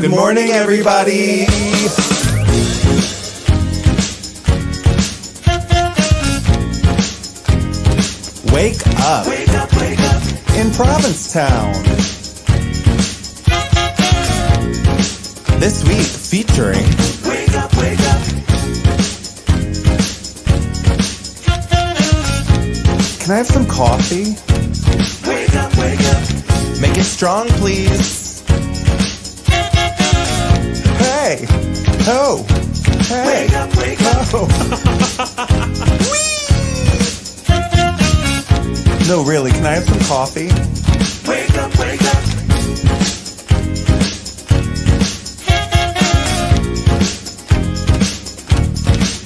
Good morning, everybody. Wake up. Wake up, wake up. In Provincetown. This week featuring Wake up, wake up. Can I have some coffee? Wake up, wake up. Make it strong, please. Hey. Oh. Hey. Wake up, wake up. Oh. No, really, can I have some coffee? Wake up, wake up.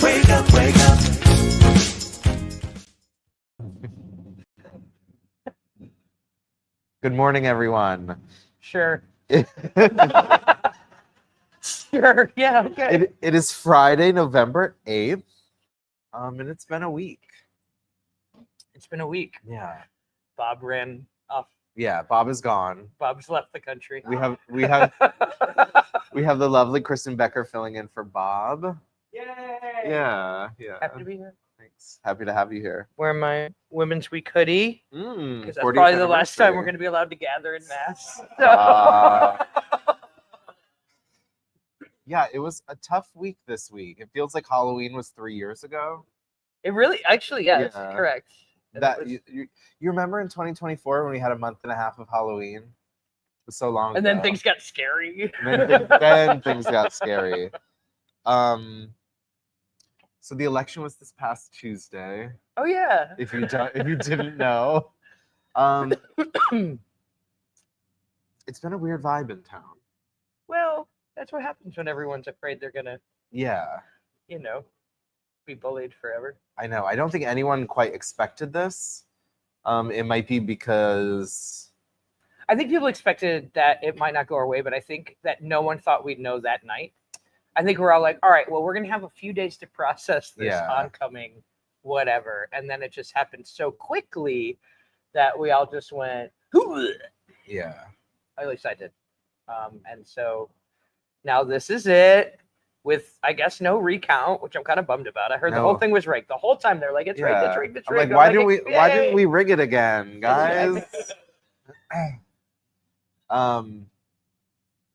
Wake up, wake up. Good morning, everyone. Sure. Sure, yeah, okay. It is Friday, November 8th, and it's been a week. It's been a week. Yeah. Bob ran off. Yeah, Bob is gone. Bob's left the country. We have the lovely Kristen Becker filling in for Bob. Yay! Yeah. Happy to be here. Thanks. Happy to have you here. Wearing my Women's Week hoodie. Because that's 40th probably the last time anniversary. we're going to be allowed to gather in mass. Yeah, it was a tough week this week. It feels like Halloween was 3 years ago. It really, actually, yeah, that's Yeah. correct. That you remember in 2024 when we had a month and a half of Halloween? It was so long And ago. then things got scary. then things got scary. So the election was this past Tuesday. Oh, yeah. If you didn't know, it's been a weird vibe in town. Well, that's what happens when everyone's afraid they're going to, Yeah, be bullied forever. I know. I don't think anyone quite expected this. It might be because I think people expected that it might not go our way, but I think that no one thought we'd know that night. I think we're all like, all right, well, we're going to have a few days to process this oncoming whatever. And then it just happened so quickly that we all just went, "Hoo!" yeah. At least I did. And so now this is it with, I guess, no recount, which I'm kind of bummed about. I heard the whole thing was rigged. The whole time they're like, it's rigged, it's rigged, it's I'm rigged. like, why didn't we rig it again, guys?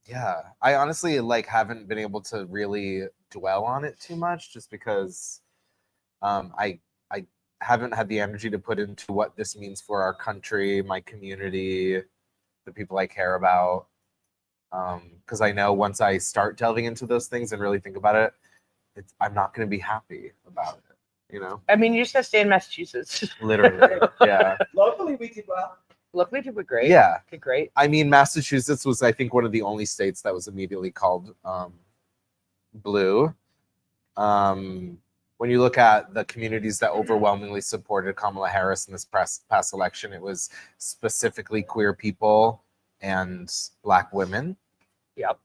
Yeah, I honestly haven't been able to really dwell on it too much, just because I haven't had the energy to put into what this means for our country, my community, the people I care about. Because I know once I start delving into those things and really think about it, I'm not going to be happy about it. I mean, you just have to stay in Massachusetts. Literally, yeah. Locally, we did well. Luckily, people were great. Yeah. Did great. I mean, Massachusetts was, I think, one of the only states that was immediately called blue. When you look at the communities that overwhelmingly supported Kamala Harris in this past election, it was specifically queer people and Black women. Yep.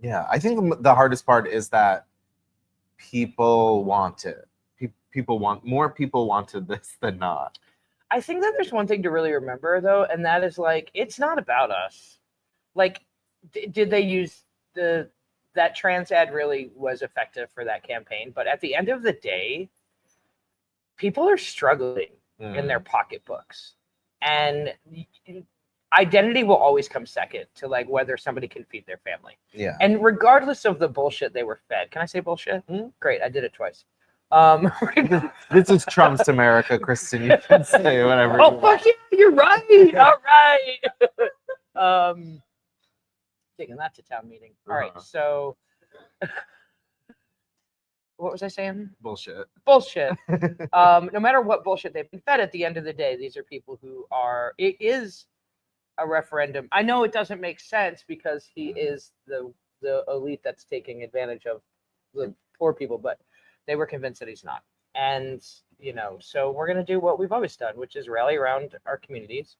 Yeah, I think the hardest part is that people want it. More people wanted this than not. I think that there's one thing to really remember, though, and that is, it's not about us. Did they use that trans ad really was effective for that campaign? But at the end of the day, people are struggling in their pocketbooks. And identity will always come second to, whether somebody can feed their family. Yeah. And regardless of the bullshit they were fed. Can I say bullshit? Great, I did it twice. This is Trump's America, Kristen. You can say whatever. Oh, fuck yeah, you're right. All right. Taking that to town meeting. All right, so what was I saying? Bullshit. No matter what bullshit they've been fed, at the end of the day, these are people who it is a referendum. I know it doesn't make sense because he is the elite that's taking advantage of the poor people, but they were convinced that he's not. And, so we're going to do what we've always done, which is rally around our communities.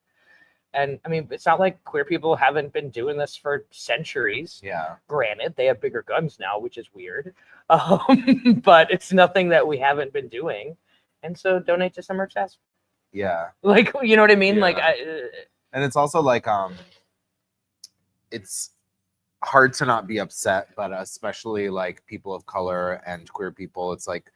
And I mean, it's not like queer people haven't been doing this for centuries. Yeah. Granted, they have bigger guns now, which is weird. But it's nothing that we haven't been doing. And so donate to Summer Obsessed. Yeah. You know what I mean? Yeah. And it's also it's hard to not be upset, but especially like people of color and queer people, it's like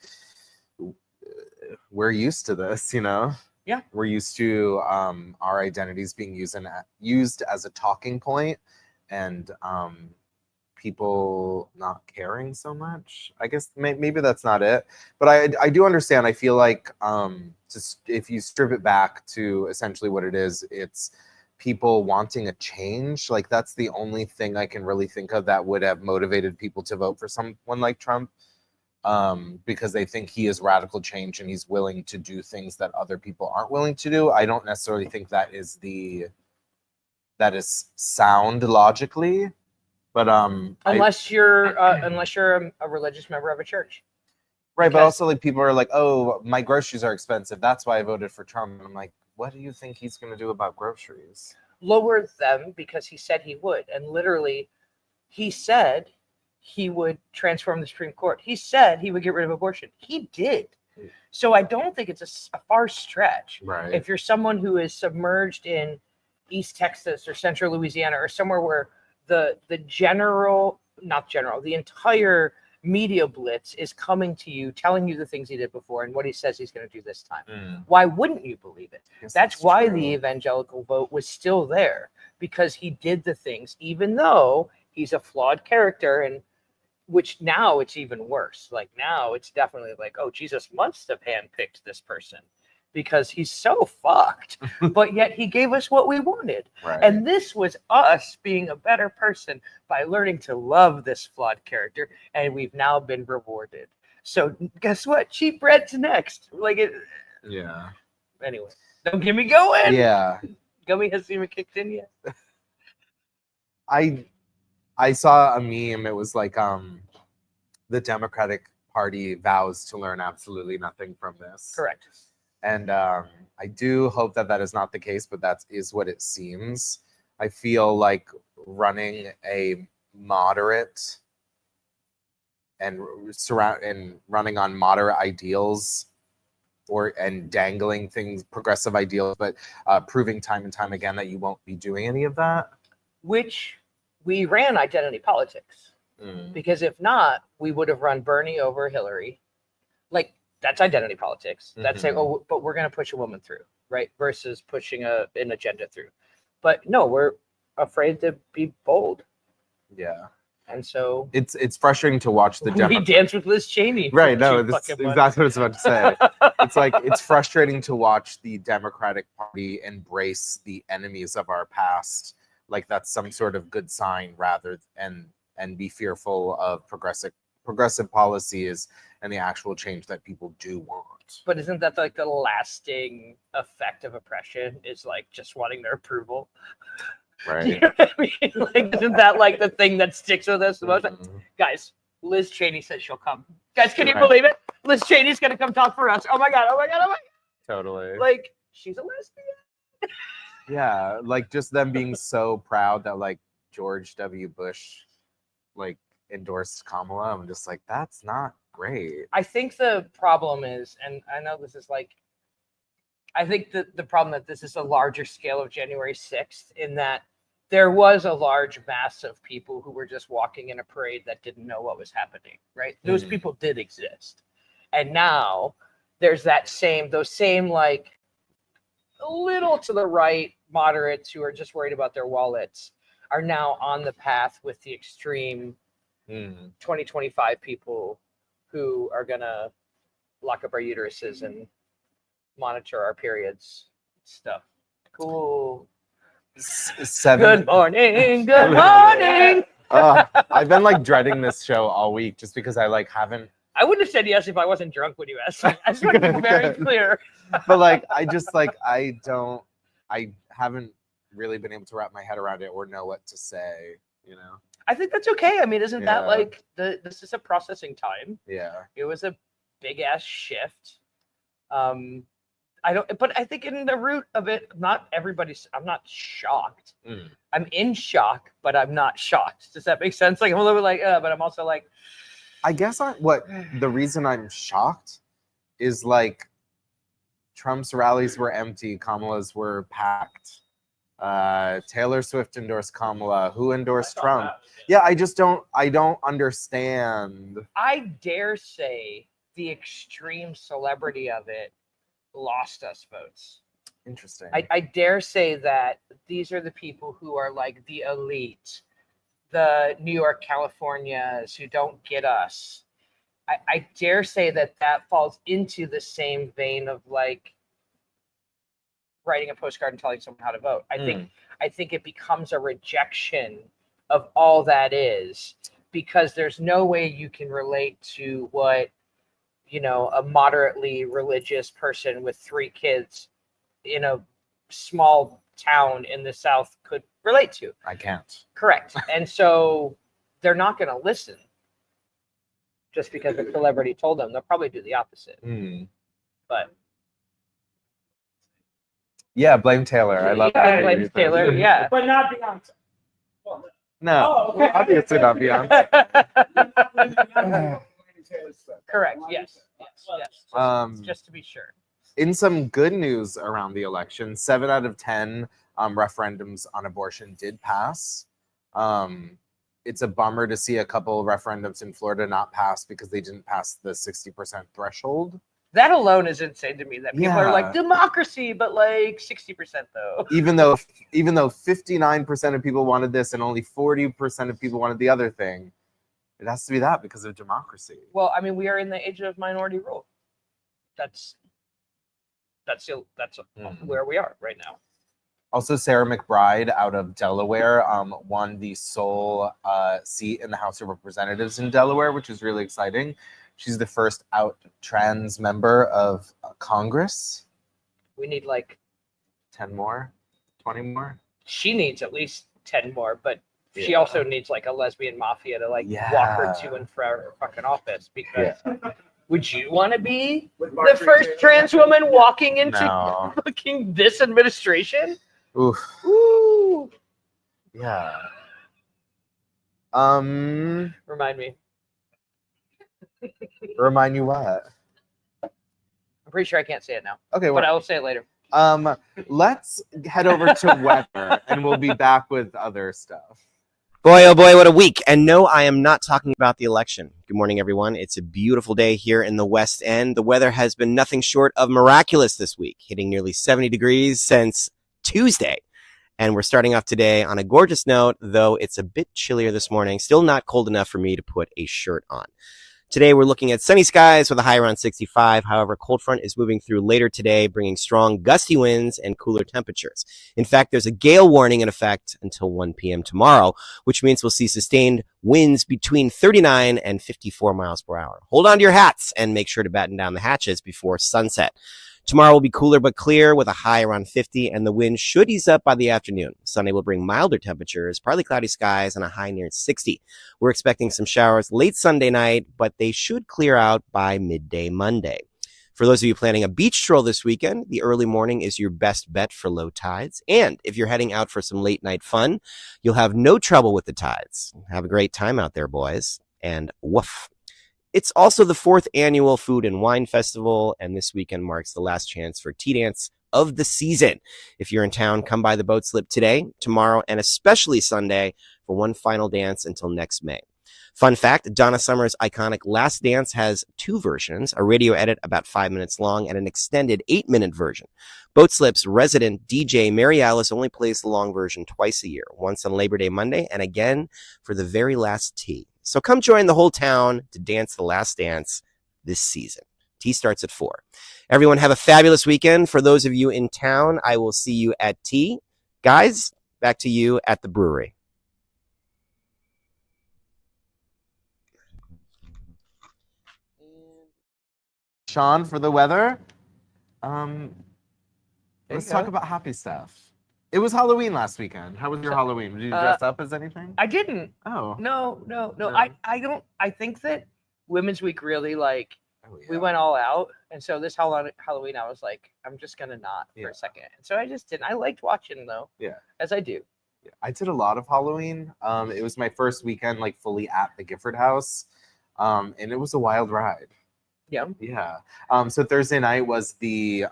we're used to this, you know? Yeah. We're used to our identities being used as a talking point, and people not caring so much. I guess maybe that's not it, but I do understand. I feel like just if you strip it back to essentially what it is, it's people wanting a change. Like that's the only thing I can really think of that would have motivated people to vote for someone like Trump, because they think he is radical change and he's willing to do things that other people aren't willing to do. I don't necessarily think that is sound logically, but unless you're a religious member of a church, right. But also like people are like, oh, my groceries are expensive, that's why I voted for Trump. And I'm like, what do you think he's going to do about groceries? Lower them, because he said he would, and literally he said he would transform the Supreme Court. He said he would get rid of abortion. He did. So I don't think it's a far stretch. Right. If you're someone who is submerged in East Texas or Central Louisiana or somewhere where the entire media blitz is coming to you, telling you the things he did before and what he says he's going to do this time. Why wouldn't you believe it? That's why true. The evangelical vote was still there, because he did the things, even though he's a flawed character, and which now it's even worse. Like now it's definitely like, oh, Jesus must have handpicked this person because he's so fucked, but yet he gave us what we wanted. Right. And this was us being a better person by learning to love this flawed character, and we've now been rewarded. So guess what? Cheap bread's next. Like it. Yeah. Anyway, don't get me going. Yeah. Gummy hasn't even kicked in yet. I saw a meme. It was like the Democratic Party vows to learn absolutely nothing from this. Correct. And I do hope that that is not the case, but that is what it seems. I feel like running a moderate and running on moderate ideals and dangling things, progressive ideals, but proving time and time again that you won't be doing any of that. Which we ran identity politics, because if not, we would have run Bernie over Hillary. Like that's identity politics. That's saying, oh, but we're going to push a woman through, right? Versus pushing an agenda through. But no, we're afraid to be bold. Yeah. And so it's frustrating to watch the we dance with Liz Cheney. Right. No, that's exactly what I was about to say. It's like, it's frustrating to watch the Democratic Party embrace the enemies of our past. Like that's some sort of good sign, rather and be fearful of progressive policies and the actual change that people do want. But isn't that like the lasting effect of oppression, is like just wanting their approval? Right. You know what I mean? Like, isn't that like the thing that sticks with us the most? Guys, Liz Cheney says she'll come. Guys, can you believe it? Liz Cheney's gonna come talk for us. Oh my god, oh my god, oh my god. Totally. Like, she's a lesbian. Yeah, like just them being so proud that like George W. Bush like endorsed Kamala. I'm just like, that's not great. I think the problem is, and I know this is like, I think that the problem that this is a larger scale of January 6th, in that there was a large mass of people who were just walking in a parade that didn't know what was happening, right? Those people did exist. And now there's those same like a little to the right moderates who are just worried about their wallets are now on the path with the extreme 2025 people who are gonna lock up our uteruses and monitor our periods stuff. Cool. Good morning. Good morning. I've been like dreading this show all week just because I like haven't. I wouldn't have said yes if I wasn't drunk when you asked me. I just want to be very clear. But like, I just like, I haven't really been able to wrap my head around it or know what to say, you know? I think that's okay. I mean, isn't that like this is a processing time? Yeah. It was a big ass shift. But I think in the root of it, I'm not shocked. I'm in shock, but I'm not shocked. Does that make sense? Like I'm a little bit like, but I'm also like, I guess the reason I'm shocked is like Trump's rallies were empty, Kamala's were packed. Taylor Swift endorsed Kamala. Who endorsed Trump? Yeah, I don't understand. I dare say the extreme celebrity of it lost us votes. Interesting. I dare say that these are the people who are like the elite, the New York Californias who don't get us. I dare say that falls into the same vein of like writing a postcard and telling someone how to vote. I think it becomes a rejection of all that is, because there's no way you can relate to what, a moderately religious person with 3 kids in a small town in the South could relate to. I can't. Correct. And so they're not going to listen just because a celebrity told them. They'll probably do the opposite. But yeah, blame Taylor. I love that. Blame Taylor. Yeah, but not Beyonce. No, okay. obviously not Beyonce. Correct. Yes. Just to be sure. In some good news around the election, 7 out of 10 referendums on abortion did pass. It's a bummer to see a couple of referendums in Florida not pass because they didn't pass the 60% threshold. That alone is insane to me. That people are like Yeah. democracy, but like 60% though. Even though 59% of people wanted this and only 40% of people wanted the other thing, it has to be that because of democracy. Well, I mean, we are in the age of minority rule. That's where we are right now. Also, Sarah McBride out of Delaware won the sole seat in the House of Representatives in Delaware, which is really exciting. She's the first out trans member of Congress. We need like 10 more, 20 more. She needs at least 10 more, but she also needs like a lesbian mafia to like walk her to and fro her fucking office. Because would you want to be the first trans woman walking into fucking this administration? Oof. Ooh. Yeah. Remind me. Remind you what? I'm pretty sure I can't say it now. Okay, but I will say it later. Let's head over to weather, and we'll be back with other stuff. Boy, oh boy, what a week. And no, I am not talking about the election. Good morning, everyone. It's a beautiful day here in the West End. The weather has been nothing short of miraculous this week, hitting nearly 70 degrees since Tuesday. And we're starting off today on a gorgeous note, though it's a bit chillier this morning. Still not cold enough for me to put a shirt on. Today, we're looking at sunny skies with a high around 65. However, cold front is moving through later today, bringing strong gusty winds and cooler temperatures. In fact, there's a gale warning in effect until 1 p.m. tomorrow, which means we'll see sustained winds between 39 and 54 miles per hour. Hold on to your hats and make sure to batten down the hatches before sunset. Tomorrow will be cooler but clear with a high around 50, and the wind should ease up by the afternoon. Sunday will bring milder temperatures, partly cloudy skies, and a high near 60. We're expecting some showers late Sunday night, but they should clear out by midday Monday. For those of you planning a beach stroll this weekend, the early morning is your best bet for low tides. And if you're heading out for some late night fun, you'll have no trouble with the tides. Have a great time out there, boys. And woof. It's also the 4th annual Food and Wine Festival, and this weekend marks the last chance for tea dance of the season. If you're in town, come by the boat slip today, tomorrow, and especially Sunday for one final dance until next May. Fun fact, Donna Summer's iconic Last Dance has 2 versions, a radio edit about 5 minutes long and an extended 8-minute version. Boat Slip's resident DJ Mary Alice only plays the long version twice a year, once on Labor Day Monday and again for the very last tea. So come join the whole town to dance the last dance this season. Tea starts at 4. Everyone have a fabulous weekend. For those of you in town, I will see you at tea. Guys, back to you at the brewery. Sean, for the weather, let's talk about happy stuff. It was Halloween last weekend. How was your Halloween? Did you dress up as anything? I didn't. Oh. No. No. I don't. I think that Women's Week really like we went all out, and so this Halloween I was like, I'm just gonna not for a second. And so I just didn't. I liked watching though. Yeah. As I do. Yeah, I did a lot of Halloween. It was my first weekend like fully at the Gifford House, and it was a wild ride. Yeah. Yeah. So Thursday night was the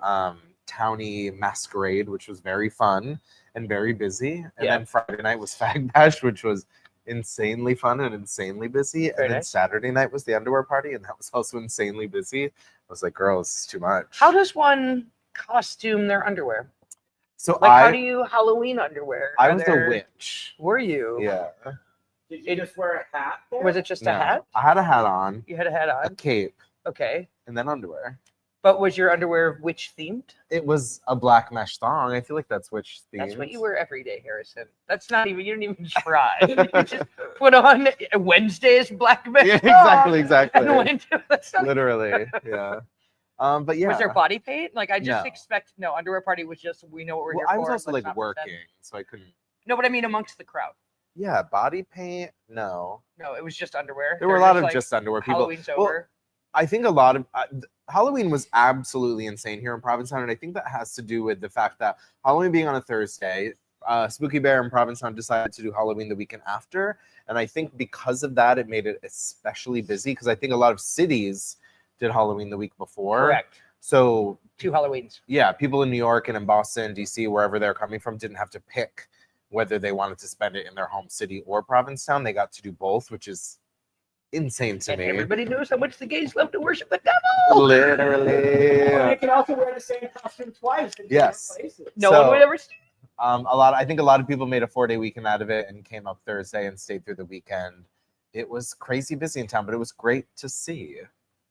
towny masquerade, which was very fun and very busy. And Yeah. then Friday night was Fag Bash, which was insanely fun and insanely busy. Very And then nice. Saturday night was the underwear party, and that was also insanely busy. I was like, girl, this is too much. How does one costume their underwear? So Like, how I do you Halloween underwear? I Are was there- a witch. Were you? Yeah. Did you just wear a hat? There? Was it just a No, hat? I had a hat on, You had a hat a on? cape, Okay. and then underwear. But was your underwear witch themed? It was a black mesh thong. I feel like that's witch themed. That's what you wear every day, Harrison. That's not even, you didn't even try. You just put on Wednesday's black mesh. Yeah, thong exactly. And went into that's not- Literally, yeah. But yeah. Was there body paint? Like, I just No. expect, no, underwear party was just, we know what we're Well, here I was for. also let's like not working, pretend. so I couldn't. No, but I mean amongst the crowd. Yeah, body paint. No, No, it was just underwear. there were a They're lot of like, just underwear people. Halloween's Well, over. I think a lot of Halloween was absolutely insane here in Provincetown, and I think that has to do with the fact that Halloween being on a Thursday, Spooky Bear and Provincetown decided to do Halloween the weekend after, and I think because of that, it made it especially busy because I think a lot of cities did Halloween the week before. Correct. So 2 Halloweens. yeah, people in New York and in Boston, DC, wherever they're coming from, didn't have to pick whether they wanted to spend it in their home city or Provincetown. They got to do both, which is insane to And me. everybody knows how much the gays love to worship the devil. Literally. Or you can also wear the same costume twice in Yes. different places. No So- one would ever see. I think a lot of people made a 4-day weekend out of it and came up Thursday and stayed through the weekend. It was crazy busy in town, but it was great to see.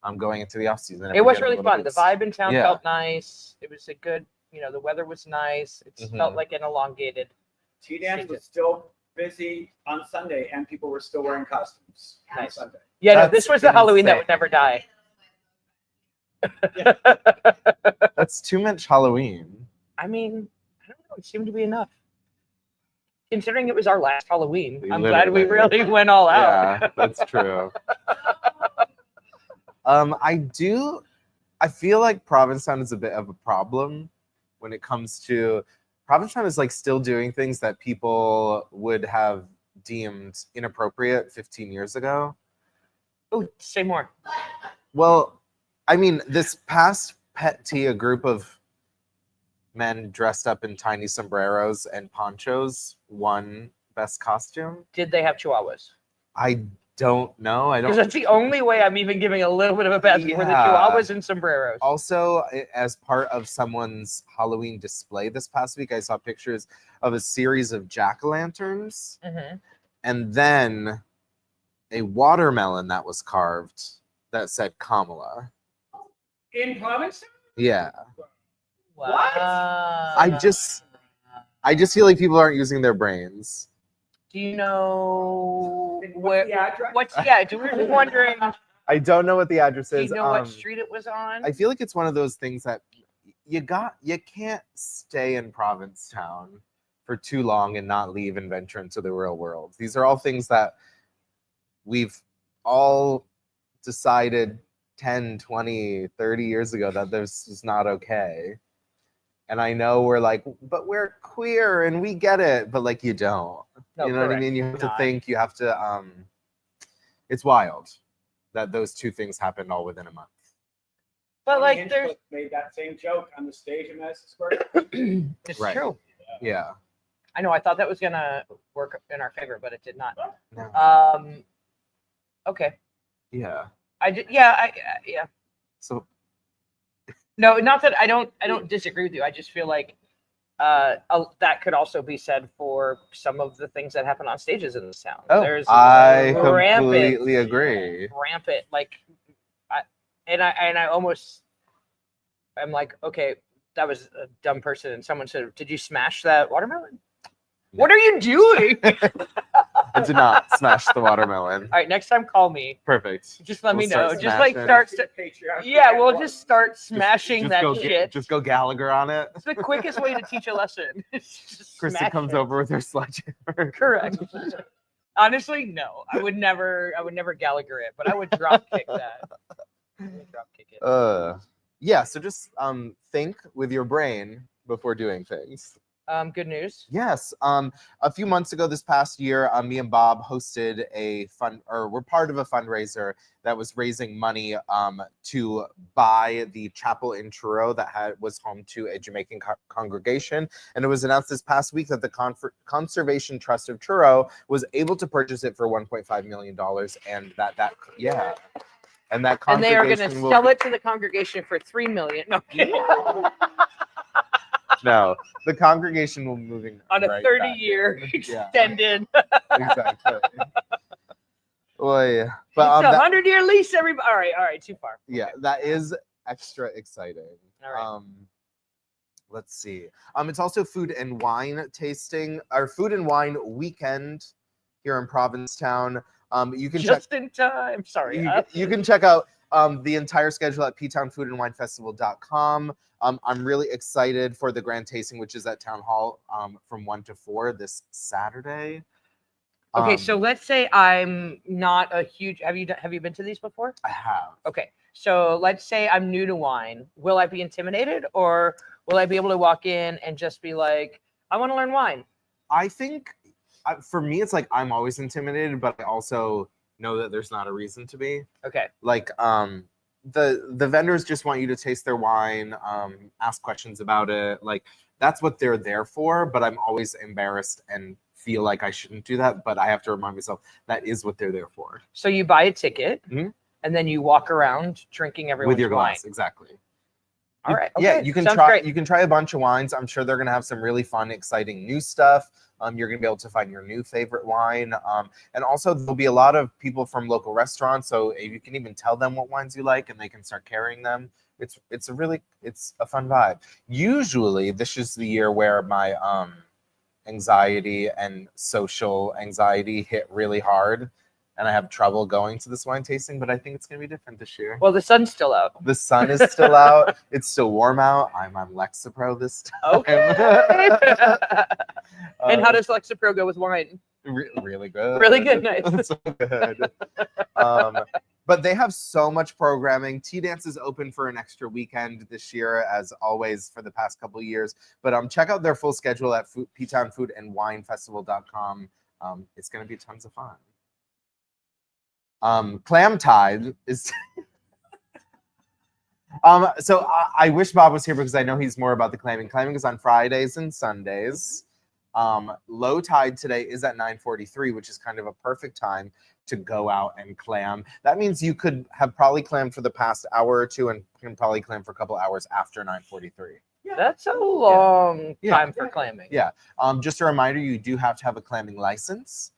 I'm going into the off season. It was really fun. The vibe in town Yeah. felt nice. It was a good, the weather was nice. It Mhm. felt like an elongated. T-Dance was still busy on Sunday, and people were still wearing costumes on Nice. Sunday. Yeah, no, That's this was the Halloween that insane. would never die. That's too much Halloween. I mean, I don't know. It seemed to be enough. Considering it was our last Halloween, I'm glad we Literally. really went all out. Yeah, that's true. I feel like Provincetown is a bit of a problem when it comes to Provincetown is like still doing things that people would have deemed inappropriate 15 years ago. Oh, say more. Well, I mean, this past Pet Tea, a group of men dressed up in tiny sombreros and ponchos won best costume. Did they have chihuahuas? I don't know. I Because don't. that's the only way I'm even giving a little bit of a pass for the Yeah. chihuahuas and sombreros. Also, as part of someone's Halloween display this past week, I saw pictures of a series of jack-o'-lanterns Mhm. and then a watermelon that was carved that said Kamala. In Provincetown? Yeah. What? I just feel like people aren't using their brains. Do you know What's the address? We're wondering. I don't know what the address Do is. you know what street it was on? I feel like it's one of those things that you can't stay in Provincetown for too long and not leave and venture into the real world. These are all things that we've all decided 10, 20, 30 years ago that this is not okay. And I know we're like, but we're queer and we get it, but like you don't. No, You know what I correct. mean? You have to Not. think, you have to it's wild that those two things happened all within a month. But like, Hinchcliffe there's. made that same joke on the stage in Madison Square. It's Right. true. Yeah. I know. I thought that was gonna work in our favor, but it did not. No. Okay. Yeah. Yeah. So No, not that I don't disagree with you. I just feel like that could also be said for some of the things that happen on stages in this town. There's I rampant, completely agree. like, I'm like, okay, that was a dumb person, and someone said, "Did you smash that watermelon? No. What are you doing?" I did not smash the watermelon. All right, next time call me. Perfect. Just let me We'll start know. Just like smashing. start. Patriarchy. Yeah, we'll just start smashing Just that go shit. Just go Gallagher on it. It's the quickest way to teach a lesson. It's just Kristen smash comes it. over with her sledgehammer. Correct. Honestly, no. I would never Gallagher it, but I would drop kick that. I would drop kick it. Yeah, so just think with your brain before doing things. Good news. Yes. A few months ago, this past year, me and Bob hosted we're part of a fundraiser that was raising money to buy the chapel in Truro that was home to a Jamaican congregation. And it was announced this past week that the Conservation Trust of Truro was able to purchase it for $1.5 million. And and that And they are going to congregation sell it to the congregation for $3 million. No, No, the congregation will be moving on a right 30-year back in. Yeah, extended. exactly. Boy, It's but a 100-year lease. Everybody. All right, too far. yeah, that is extra exciting. All right. Let's see. It's also food and wine tasting, or food and wine weekend here in Provincetown. You can Just in time. Sorry. you can check out the entire schedule at ptownfoodandwinefestival.com. I'm really excited for the grand tasting, which is at Town Hall from 1 to 4 this Saturday. Okay, so let's say I'm not a huge. Have you been to these before? I have. Okay, so let's say I'm new to wine. Will I be intimidated, or will I be able to walk in and just be like, I want to learn wine? I think for me, it's like I'm always intimidated, but I also know that there's not a reason to be. Okay. Like the vendors just want you to taste their wine, ask questions about it. Like that's what they're there for. But I'm always embarrassed and feel like I shouldn't do that. But I have to remind myself that is what they're there for. So you buy a ticket, Mhm. and then you walk around drinking everyone's With your glass, wine. exactly. All right. Yeah, okay, you can sounds try. great. You can try a bunch of wines. I'm sure they're gonna have some really fun, exciting new stuff. You're gonna be able to find your new favorite wine, and also there'll be a lot of people from local restaurants. So you can even tell them what wines you like, and they can start carrying them. It's a fun vibe. Usually, this is the year where my anxiety and social anxiety hit really hard, and I have trouble going to this wine tasting. But I think it's gonna be different this year. Well, the sun's still out. The sun is still out. It's still warm out. I'm on Lexapro this time. Okay. And how does Lexapro go with wine? Really good. Really good, nice. So good. But they have so much programming. Tea Dance is open for an extra weekend this year, as always for the past couple of years. But check out their full schedule at ptownfoodandwinefestival.com. It's going to be tons of fun. Clam Tide is. So I wish Bob was here because I know he's more about the clamming. Clamming is on Fridays and Sundays. Low tide today is at 9:43, which is kind of a perfect time to go out and clam. That means you could have probably clammed for the past hour or two and can probably clam for a couple hours after 9:43. That's a long time for clamming. Yeah. Just a reminder, you do have to have a clamming license.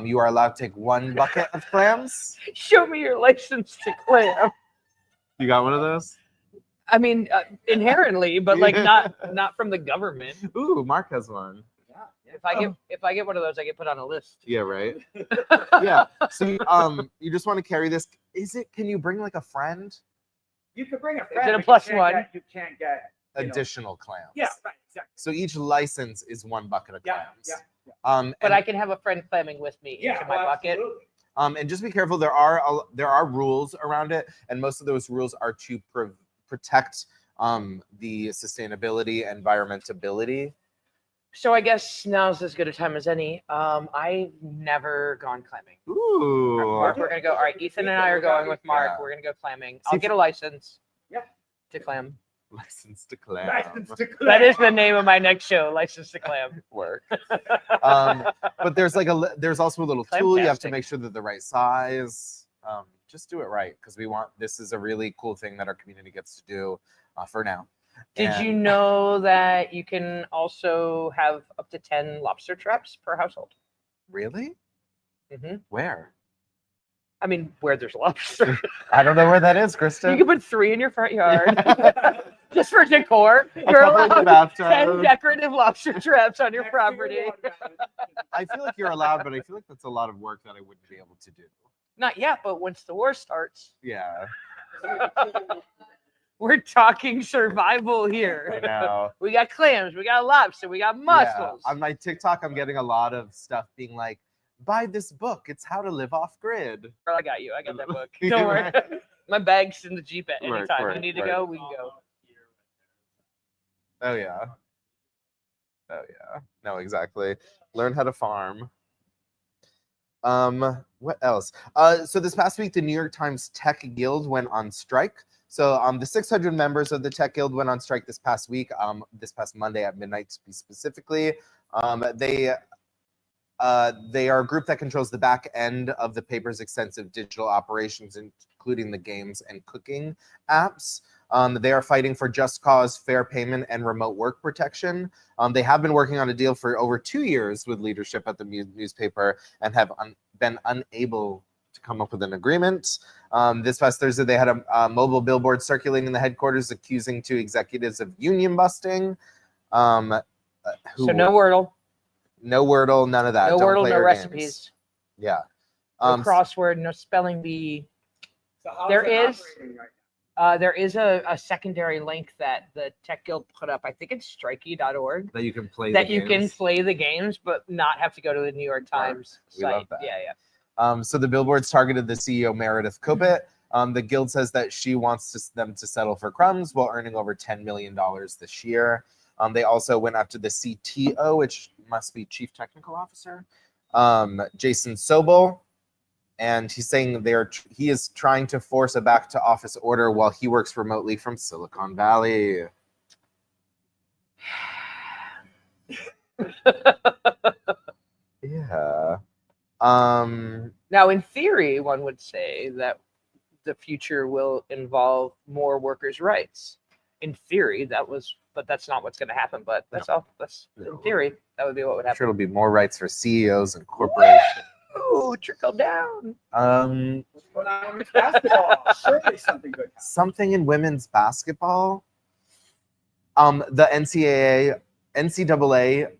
You are allowed to take 1 bucket of clams. Show me your license to clam. You got one of those? I mean, inherently, but like not from the government. Ooh, Mark has one. If I get one of those, I get put on a list. Yeah, right. Yeah. So you just want to carry this. Can you bring like a friend? You could bring a friend. it a but plus you can't one? You can't get Additional clams. Yeah, right, exactly. So each license is 1 bucket of clams. Yeah. But I can have a friend clamming with me into my bucket. Absolutely. And just be careful. There are rules around it, and most of those rules are to protect the sustainability and environmentability. So I guess now's as good a time as any. I've never gone clamming. Ooh. Mark, we're gonna go. All right, Ethan and I are going with Mark. Yeah. We're gonna go clamming. I'll get a license. Yeah. To clam. License to clam. License to clam. That is the name of my next show. License to clam. Work. But there's also a little tool. You have to Clamtastic. make sure that the right size. Just do it right, because this is a really cool thing that our community gets to do for now. Did you know that you can also have up to 10 lobster traps per household? Really? Mm-hmm. Where? I mean, where there's lobster. I don't know where that is, You Kristen. can put 3 in your front yard just for decor. You're couple in the allowed bathtub. 10 decorative lobster traps on your property. I feel like you're allowed, but I feel like that's a lot of work that I wouldn't be able to do. Not yet, but once the war starts, Yeah, we're talking survival I here. know. We got clams, we got lobster, we got mussels. Yeah. On my TikTok, I'm getting a lot of stuff being like, buy this book. It's how to live off grid. Girl, I got you. I got that book. Don't worry. My bag's in the Jeep at any Right, time. right, You need to right. go, we can go. Oh yeah. Oh yeah. No, exactly. Learn how to farm. What else? So this past week, the New York Times Tech Guild went on strike. So the 600 members of the Tech Guild went on strike this past week, this past Monday at midnight to be specifically. They are a group that controls the back end of the paper's extensive digital operations, including the games and cooking apps. They are fighting for just cause, fair payment, and remote work protection. They have been working on a deal for over 2 years with leadership at the newspaper and have been unable to come up with an agreement. This past Thursday, they had a mobile billboard circulating in the headquarters accusing 2 executives of union busting. So no Wordle. No Wordle, none of that. No Don't Wordle, play no our recipes. games. Yeah. No crossword, no spelling bee. So how's There it is- operating right now? There is a secondary link that the Tech Guild put up. I think it's strikey.org. That you can play That the you can games. play the games, but not have to go to the New York Times We site. love that. Yeah. So the billboards targeted the CEO, Meredith Kopit. The guild says that she wants them to settle for crumbs while earning over $10 million this year. They also went after the CTO, which must be Chief Technical Officer, Jason Sobel. And he's saying he is trying to force a back to office order while he works remotely from Silicon Valley. Yeah. Now, in theory, one would say that the future will involve more workers' rights. In theory, but that's not what's going to happen. But that's all. That's in theory. That would be what would I'm sure happen. it'll be more rights for CEOs and corporations. Ooh, trickle down. What's going on with basketball? Surely something good happened. Something in women's basketball. The NCAA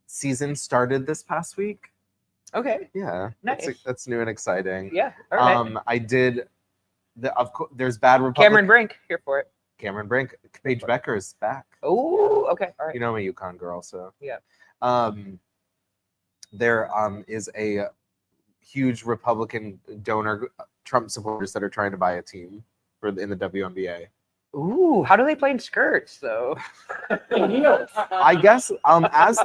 season started this past week. Okay. Yeah, Nice. that's new and exciting. Yeah. All right. I did. Of course, there's Bad Republic. Cameron Brink, here for it. Cameron Brink. Paige Becker is back. Oh, okay. All right. You know I'm a UConn girl, so Yeah. There is a huge Republican donor Trump supporters that are trying to buy a team in the WNBA. Ooh, how do they play in skirts though? I guess as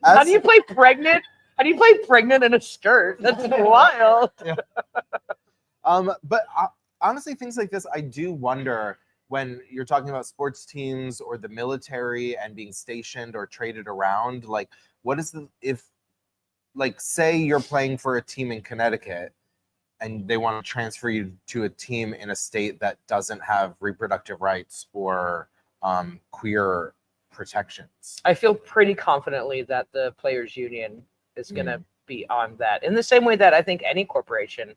How do you play pregnant? How do you play pregnant in a skirt? That's wild. But honestly, things like this, I do wonder when you're talking about sports teams or the military and being stationed or traded around. Like, what is say you're playing for a team in Connecticut and they want to transfer you to a team in a state that doesn't have reproductive rights or queer protections. I feel pretty confidently that the players' union is going to be on that. In the same way that I think any corporation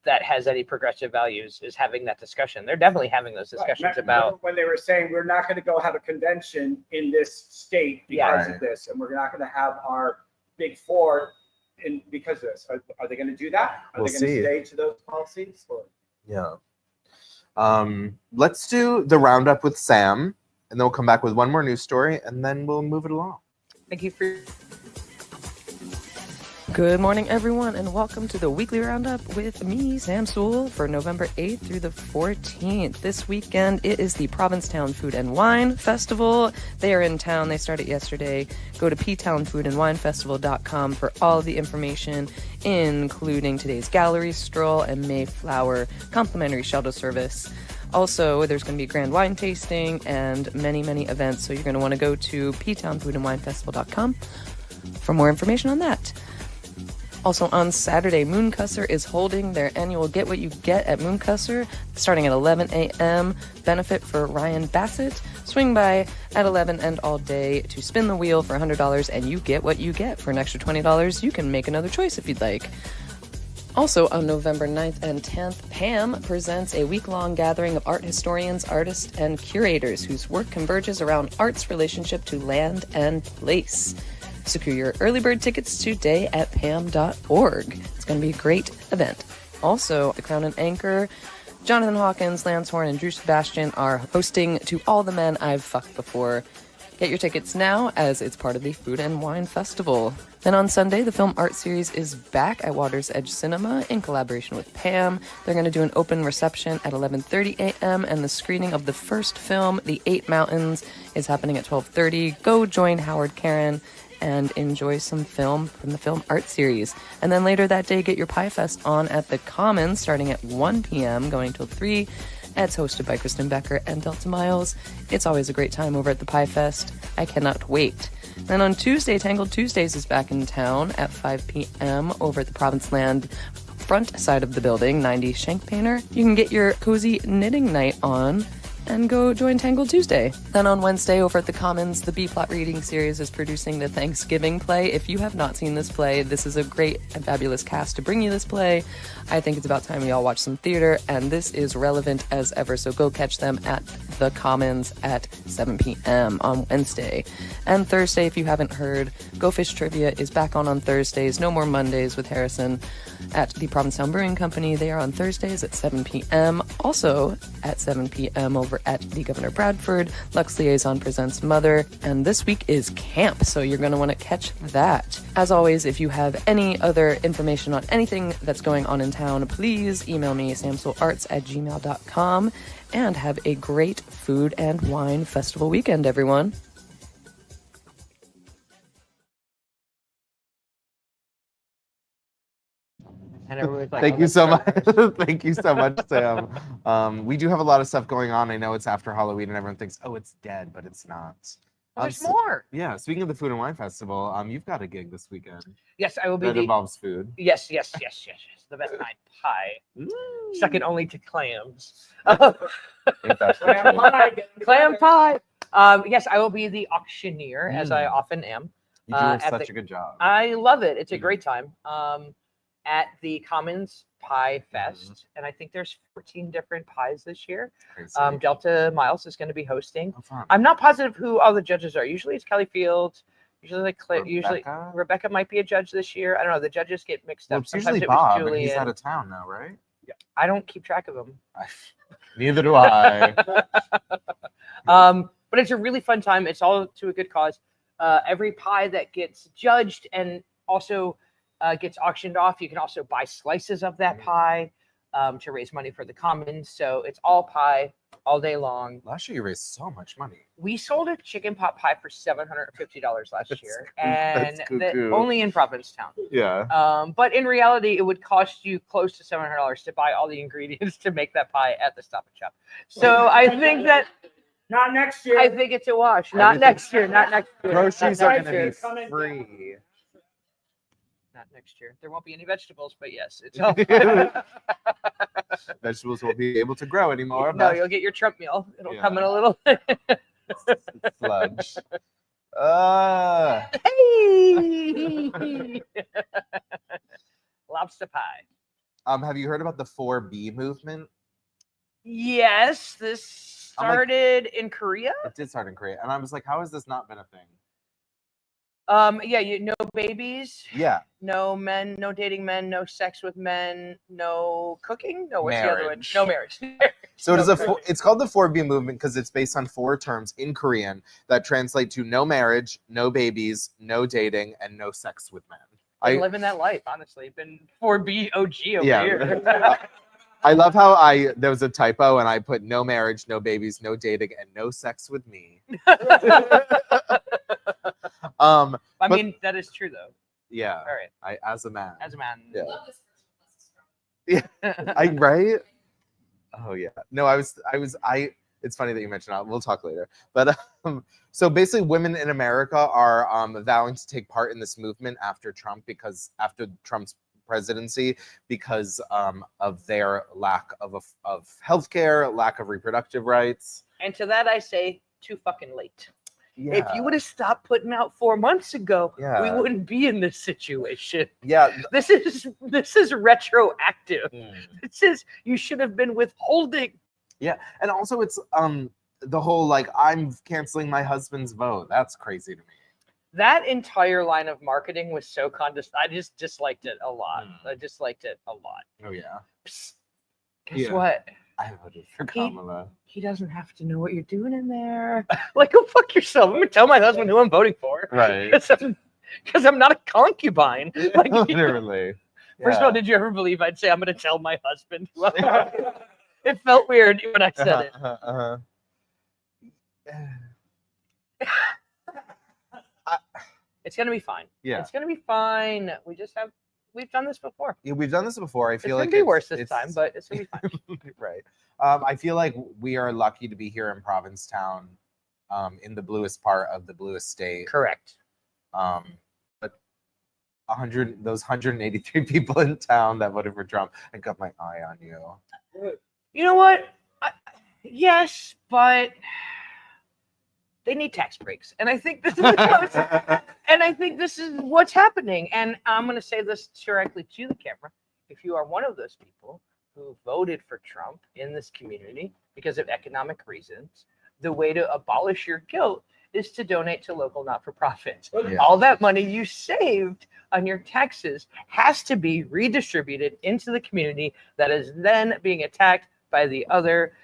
that has any progressive values is having that discussion. They're definitely having those discussions about when they were saying we're not going to go have a convention in this state because of this, and we're not going to have our big four because of this. Are they going to do that? Are they going to stay to those policies? Or? Yeah. Let's do the roundup with Sam, and then we'll come back with one more news story, and then we'll move it along. Thank you for. Good morning, everyone, and welcome to the weekly roundup with me, Sam Sewell, for November 8th through the 14th. This weekend, it is the Provincetown Food and Wine Festival. They are in town. They started yesterday. Go to ptownfoodandwinefestival.com for all of the information, including today's gallery stroll and Mayflower complimentary shuttle service. Also, there's going to be grand wine tasting and many, many events, so you're going to want to go to ptownfoodandwinefestival.com for more information on that. Also on Saturday, Mooncusser is holding their annual Get What You Get at Mooncusser, starting at 11 a.m. Benefit for Ryan Bassett. Swing by at 11 and all day to spin the wheel for $100, and you get what you get. For an extra $20, you can make another choice if you'd like. Also on November 9th and 10th, PAM presents a week-long gathering of art historians, artists, and curators whose work converges around art's relationship to land and place. Secure your early bird tickets today at pam.org. It's going to be a great event. Also, the Crown and Anchor, Jonathan Hawkins, Lance Horn, and Drew Sebastian are hosting To All the Men I've Fucked Before. Get your tickets now as it's part of the Food and Wine Festival. Then on Sunday, the film art series is back at Water's Edge Cinema in collaboration with Pam. They're going to do an open reception at 11:30 a.m. and the screening of the first film, The Eight Mountains, is happening at 12:30. Go join Howard Karen and enjoy some film from the film art series. And then later that day, get your Pie Fest on at the Commons starting at 1 p.m. going till 3. It's hosted by Kristen Becker and Delta Miles. It's always a great time over at the Pie Fest. I cannot wait. Then on Tuesday, Tangled Tuesdays is back in town at 5 p.m. over at the Provinceland front side of the building, 90 Shank Painter. You can get your cozy knitting night on and go join Tangled Tuesday. Then on Wednesday over at the Commons, the B-Plot Reading Series is producing the Thanksgiving play. If you have not seen this play, this is a great and fabulous cast to bring you this play. I think it's about time we all watch some theater, and this is relevant as ever, so go catch them at the Commons at 7 p.m. on Wednesday. And Thursday, if you haven't heard, Go Fish Trivia is back on Thursdays. No more Mondays with Harrison at the Provincetown Brewing Company. They are on Thursdays at 7 p.m. Also at 7 p.m. over at the Governor Bradford, Lux Liaison Presents Mother, and this week is camp, so you're going to want to catch that. As always, if you have any other information on anything that's going on in town, please email me, samsoularts@gmail.com, and have a great Food and Wine Festival weekend, everyone. And everyone's like, Thank oh, you that's so so much. nice. Thank you so much, Sam. We do have a lot of stuff going on. I know it's after Halloween and everyone thinks, oh, it's dead, but it's not. Oh, there's more. Yeah, speaking of the Food and Wine Festival, you've got a gig this weekend Yes, I will be that the. involves food. Yes. The best kind pie. Second only to clams. Ain't that Clam true? pie, get it Clam together. pie. Yes, I will be the auctioneer, as I often am. You do at such the- a good job. I love it. It's a great time. At the Commons Pie Fest, and I think there's 14 different pies this year. Crazy. Delta Miles is going to be hosting. Oh, fun. I'm not positive who all the judges are. Usually it's Kelly Fields. Usually usually Rebecca? Rebecca might be a judge this year. I don't know. The judges get mixed Well, up. it's Sometimes usually it was Bob, and Julian. he's out of town now, right? I don't keep track of them. Neither do I. But it's a really fun time. It's all to a good cause. Every pie that gets judged and also gets auctioned off, you can also buy slices of that pie to raise money for the Commons. So it's all pie all day long. Last year you raised so much money. We sold a chicken pot pie for $750 last year, and that's cuckoo. only in Provincetown. Yeah. But in reality, it would cost you close to $700 to buy all the ingredients to make that pie at the Stop and Shop. So I think that Not next year. I think it's a wash. Not next year. Not next year. Groceries Not are next going to year. be Come in. free. Not next year. There won't be any vegetables, but yes, it's all. Vegetables won't be able to grow anymore. No, but you'll get your Trump meal. It'll Yeah. come in a little. sludge. Hey! Lobster pie. Have you heard about the 4B movement? Yes, this I'm like- started in Korea. It did start in Korea, and I was like, how has this not been a thing? Yeah, no babies, Yeah, no men, no dating men, no sex with men, no cooking. No, what's the other one? Marriage. No marriage. so it is No. it's called the 4B movement because it's based on 4 terms in Korean that translate to no marriage, no babies, no dating, and no sex with men. Been living that life, honestly. Been 4B OG over Yeah. here. I love how there was a typo and I put no marriage, no babies, no dating, and no sex with me. I but- mean, that is true though. Yeah, All right, as a man. as a man. Yeah. Right? Oh yeah. No, it's funny that you mentioned that. We'll talk later. But so basically women in America are vowing to take part in this movement after Trump's presidency because of their lack of healthcare, lack of reproductive rights. And to that I say, too fucking late. Yeah. If you would have stopped putting out 4 months ago, Yeah. we wouldn't be in this situation. Yeah. This is retroactive. This is you should have been withholding. Yeah. And also it's the whole like I'm canceling my husband's vote. That's crazy to me. That entire line of marketing was so condescending. I just disliked it a lot. I disliked it a lot. Oh yeah. Psst. Guess Yeah. what? I voted for Kamala. He doesn't have to know what you're doing in there. Like, go fuck yourself. I'm gonna tell my husband who I'm voting for. Right. Because I'm not a concubine. Like, Literally. First of all, did you ever believe I'd say I'm gonna tell my husband? It felt weird when I said it. It's gonna be fine. Yeah. It's gonna be fine. We've done this before. Yeah, we've done this before. I feel like it's gonna be worse this time, but it's gonna be fine. Right. I feel like we are lucky to be here in Provincetown, in the bluest part of the bluest state. Correct. But those 183 people in town that voted for Trump, I got my eye on you. You know what? Yes, but they need tax breaks, and I think this is what's happening. And I'm going to say this directly to the camera: if you are one of those people who voted for Trump in this community because of economic reasons, the way to abolish your guilt is to donate to local not-for-profits. Yeah. All that money you saved on your taxes has to be redistributed into the community that is then being attacked by the other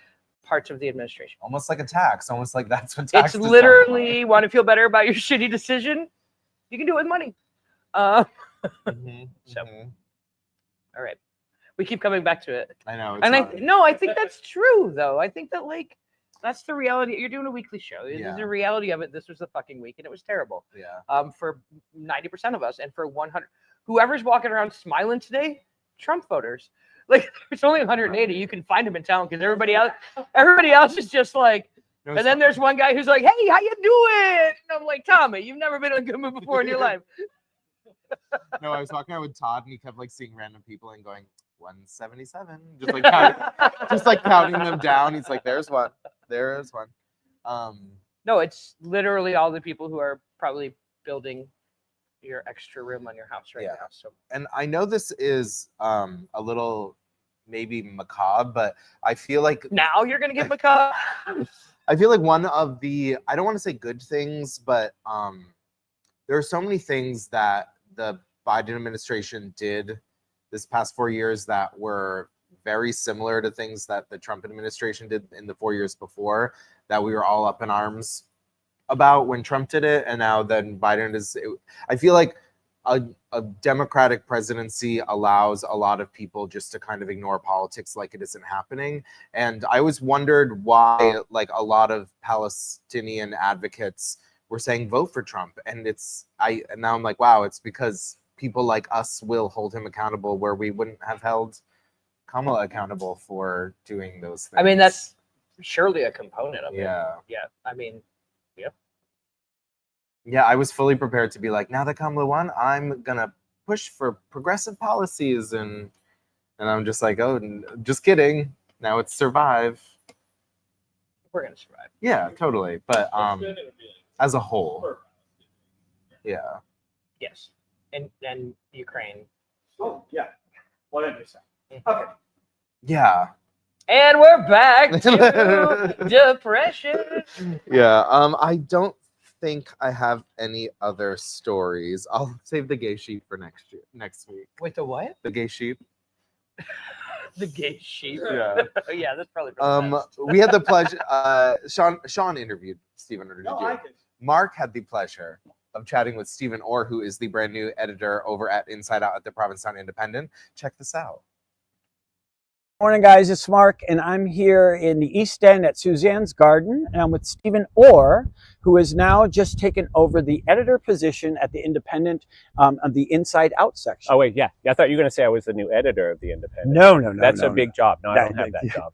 parts of the administration. Almost like a tax. Almost like that's what tax. It's literally, want to feel better about your shitty decision? You can do it with money. So, all right. We keep coming back to it. I know. And I think that's true, though. I think that, like, that's the reality. You're doing a weekly show. There's a reality of it. This was the fucking week, and it was terrible. Yeah. For 90% of us, and for 100, whoever's walking around smiling today, Trump voters. Like, it's only 180. You can find them in town because everybody else is just like. And then there's one guy who's like, "Hey, how you doing?" And I'm like, "Tommy, you've never been in a good mood before in your life." No, I was walking out with Todd, and he kept like seeing random people and going 177, just like counting them down. He's like, "There's one, there's one." No, it's literally all the people who are probably building your extra room on your house right now. So, and I know this is a little maybe macabre, but I feel like now you're gonna get macabre. I feel like one of the, I don't want to say good things, but there are so many things that the Biden administration did this past 4 years that were very similar to things that the Trump administration did in the 4 years before, that we were all up in arms about when Trump did it. And now then Biden is, I feel like a Democratic presidency allows a lot of people just to kind of ignore politics like it isn't happening. And I always wondered why, like, a lot of Palestinian advocates were saying vote for Trump. And and now I'm like, wow, it's because people like us will hold him accountable where we wouldn't have held Kamala accountable for doing those things. I mean, that's surely a component of it. Yeah. Yeah. I mean, yeah, I was fully prepared to be like, now that Kamala won, I'm gonna push for progressive policies, and I'm just like, oh, just kidding. Now it's survive. We're gonna survive. Yeah, totally. But as a whole, yeah. Yes, and Ukraine. Oh yeah, 100%. Okay. Yeah. And we're back to depression. Yeah. I don't think I have any other stories. I'll save the gay sheep for next week. Wait, the what? The gay sheep. The gay sheep. Yeah. Yeah, that's probably. We had the pleasure. Sean interviewed Stephen. No, I did. Mark had the pleasure of chatting with Stephen Orr, who is the brand new editor over at Inside Out at the Provincetown Independent. Check this out. Morning, guys. It's Mark, and I'm here in the East End at Suzanne's Garden, and I'm with Stephen Orr, who has now just taken over the editor position at the Independent of the Inside Out section. Oh, wait, yeah. I thought you were going to say I was the new editor of the Independent. No. That's a big job. No, I don't have that job.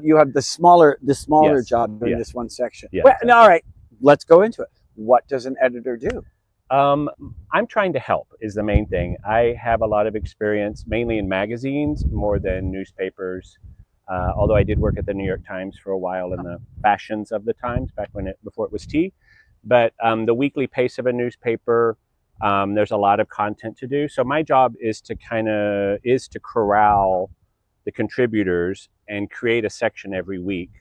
You have the smaller Yes. job doing Yeah. this one section. Yeah, Well, exactly. all right, let's go into it. What does an editor do? I'm trying to help is the main thing. I have a lot of experience, mainly in magazines, more than newspapers. Although I did work at the New York Times for a while in the fashions of the Times, before it was tea. But the weekly pace of a newspaper, there's a lot of content to do. So my job is to corral the contributors and create a section every week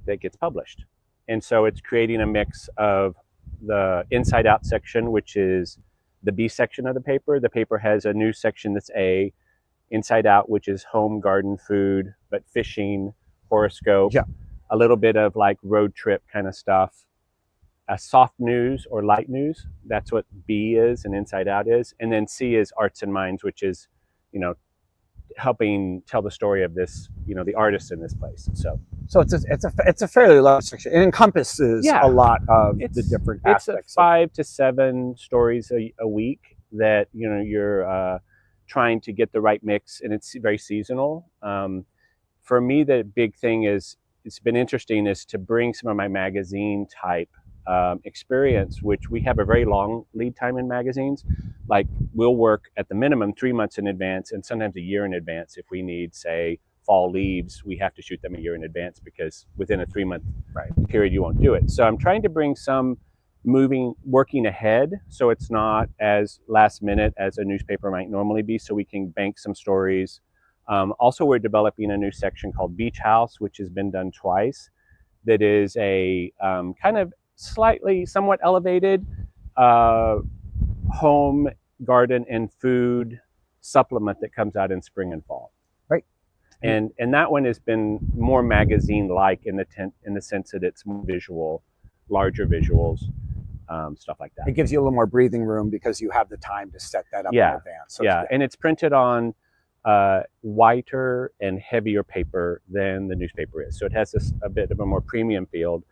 that gets published. And so it's creating a mix of the Inside Out section, which is the B section of the paper. The paper has a news section that's A, Inside Out, which is home garden food, but fishing, horoscope, Yeah. a little bit of like road trip kind of stuff. Soft news or light news. That's what B is and Inside Out is. And then C is Arts and Minds, which is, you know, helping tell the story of this, you know, the artists in this place. So it's a fairly large section. It encompasses a lot of the different aspects. It's 5 to 7 stories a week that, you know, you're trying to get the right mix, and it's very seasonal. For me, the big thing is, it's been interesting, is to bring some of my magazine type experience, which we have a very long lead time in magazines. Like, we'll work at the minimum 3 months in advance, and sometimes a year in advance. If we need, say, fall leaves, we have to shoot them a year in advance, because within a 3-month period you won't do it. So I'm trying to bring some working ahead, so it's not as last minute as a newspaper might normally be, so we can bank some stories. Also, we're developing a new section called Beach House, which has been done twice, that is a kind of somewhat elevated home, garden, and food supplement that comes out in spring and fall. Right. And that one has been more magazine-like in the sense that it's more visual, larger visuals, stuff like that. It gives you a little more breathing room because you have the time to set that up in advance. So and it's printed on whiter and heavier paper than the newspaper is. So it has a bit of a more premium feel,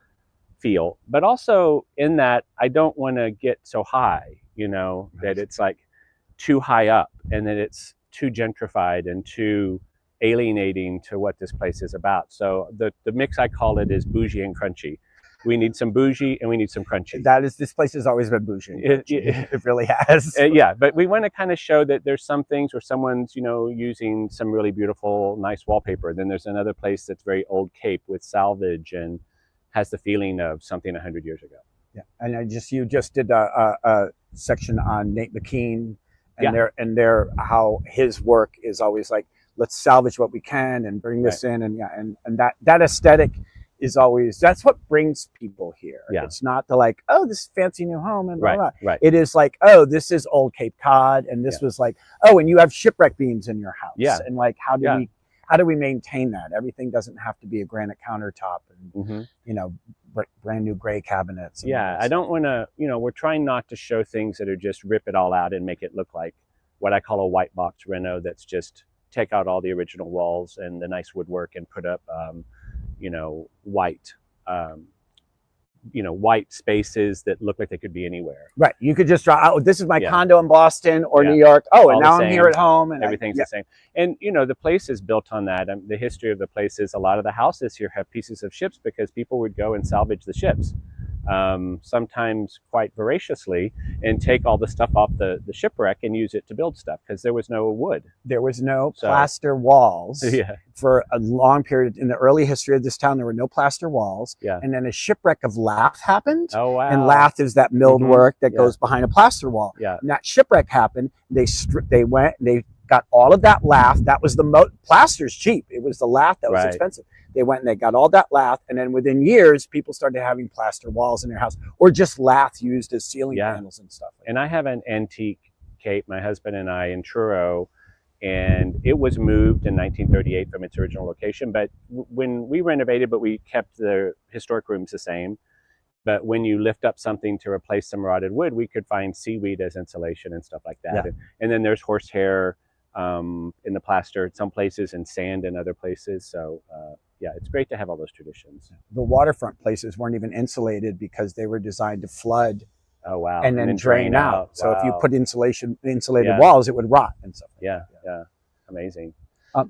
but also in that I don't want to get so high, you know, that it's like too high up and that it's too gentrified and too alienating to what this place is about. So the mix, I call it, is bougie and crunchy. We need some bougie and we need some crunchy. This place has always been bougie. It really has. Yeah, but we want to kind of show that there's some things where someone's, you know, using some really beautiful, nice wallpaper. Then there's another place that's very old Cape with salvage and has the feeling of something 100 years ago. Yeah, and you just did a section on Nate McKean and how his work is always like, let's salvage what we can and bring this in, and that aesthetic is always, that's what brings people here. Yeah. It's not the like, oh, this fancy new home and blah, blah. Right. It is like, oh, this is old Cape Cod, and this was like, oh, and you have shipwreck beams in your house. Yeah. And like, how do we maintain that? Everything doesn't have to be a granite countertop and you know, brand new gray cabinets. I don't want to, you know, we're trying not to show things that are just rip it all out and make it look like what I call a white box reno. That's just take out all the original walls and the nice woodwork and put up you know, white spaces that look like they could be anywhere. Right. You could just draw out, this is my condo in Boston or New York. Oh, and now I'm here at home. And everything's the same. And, you know, the place is built on that. The history of the place is a lot of the houses here have pieces of ships because people would go and salvage the ships. Sometimes quite voraciously, and take all the stuff off the shipwreck and use it to build stuff because there was no wood. There was no plaster walls. For a long period in the early history of this town, there were no plaster walls. And then a shipwreck of lath happened. Oh, wow. And lath is that milled work that goes behind a plaster wall. And that shipwreck happened. They got all of that lath. That was plaster's cheap. It was the lath that was expensive. They went and they got all that lath, and then within years, people started having plaster walls in their house, or just lath used as ceiling panels and stuff. And I have an antique Cape, my husband and I, in Truro, and it was moved in 1938 from its original location. But when we renovated, but we kept the historic rooms the same. But when you lift up something to replace some rotted wood, we could find seaweed as insulation and stuff like that. And then there's horsehair in the plaster at some places and sand in other places. So it's great to have all those traditions. The waterfront places weren't even insulated because they were designed to flood. Oh, wow. And then drain out. So if you put insulated walls, it would rot and stuff. Yeah. Amazing.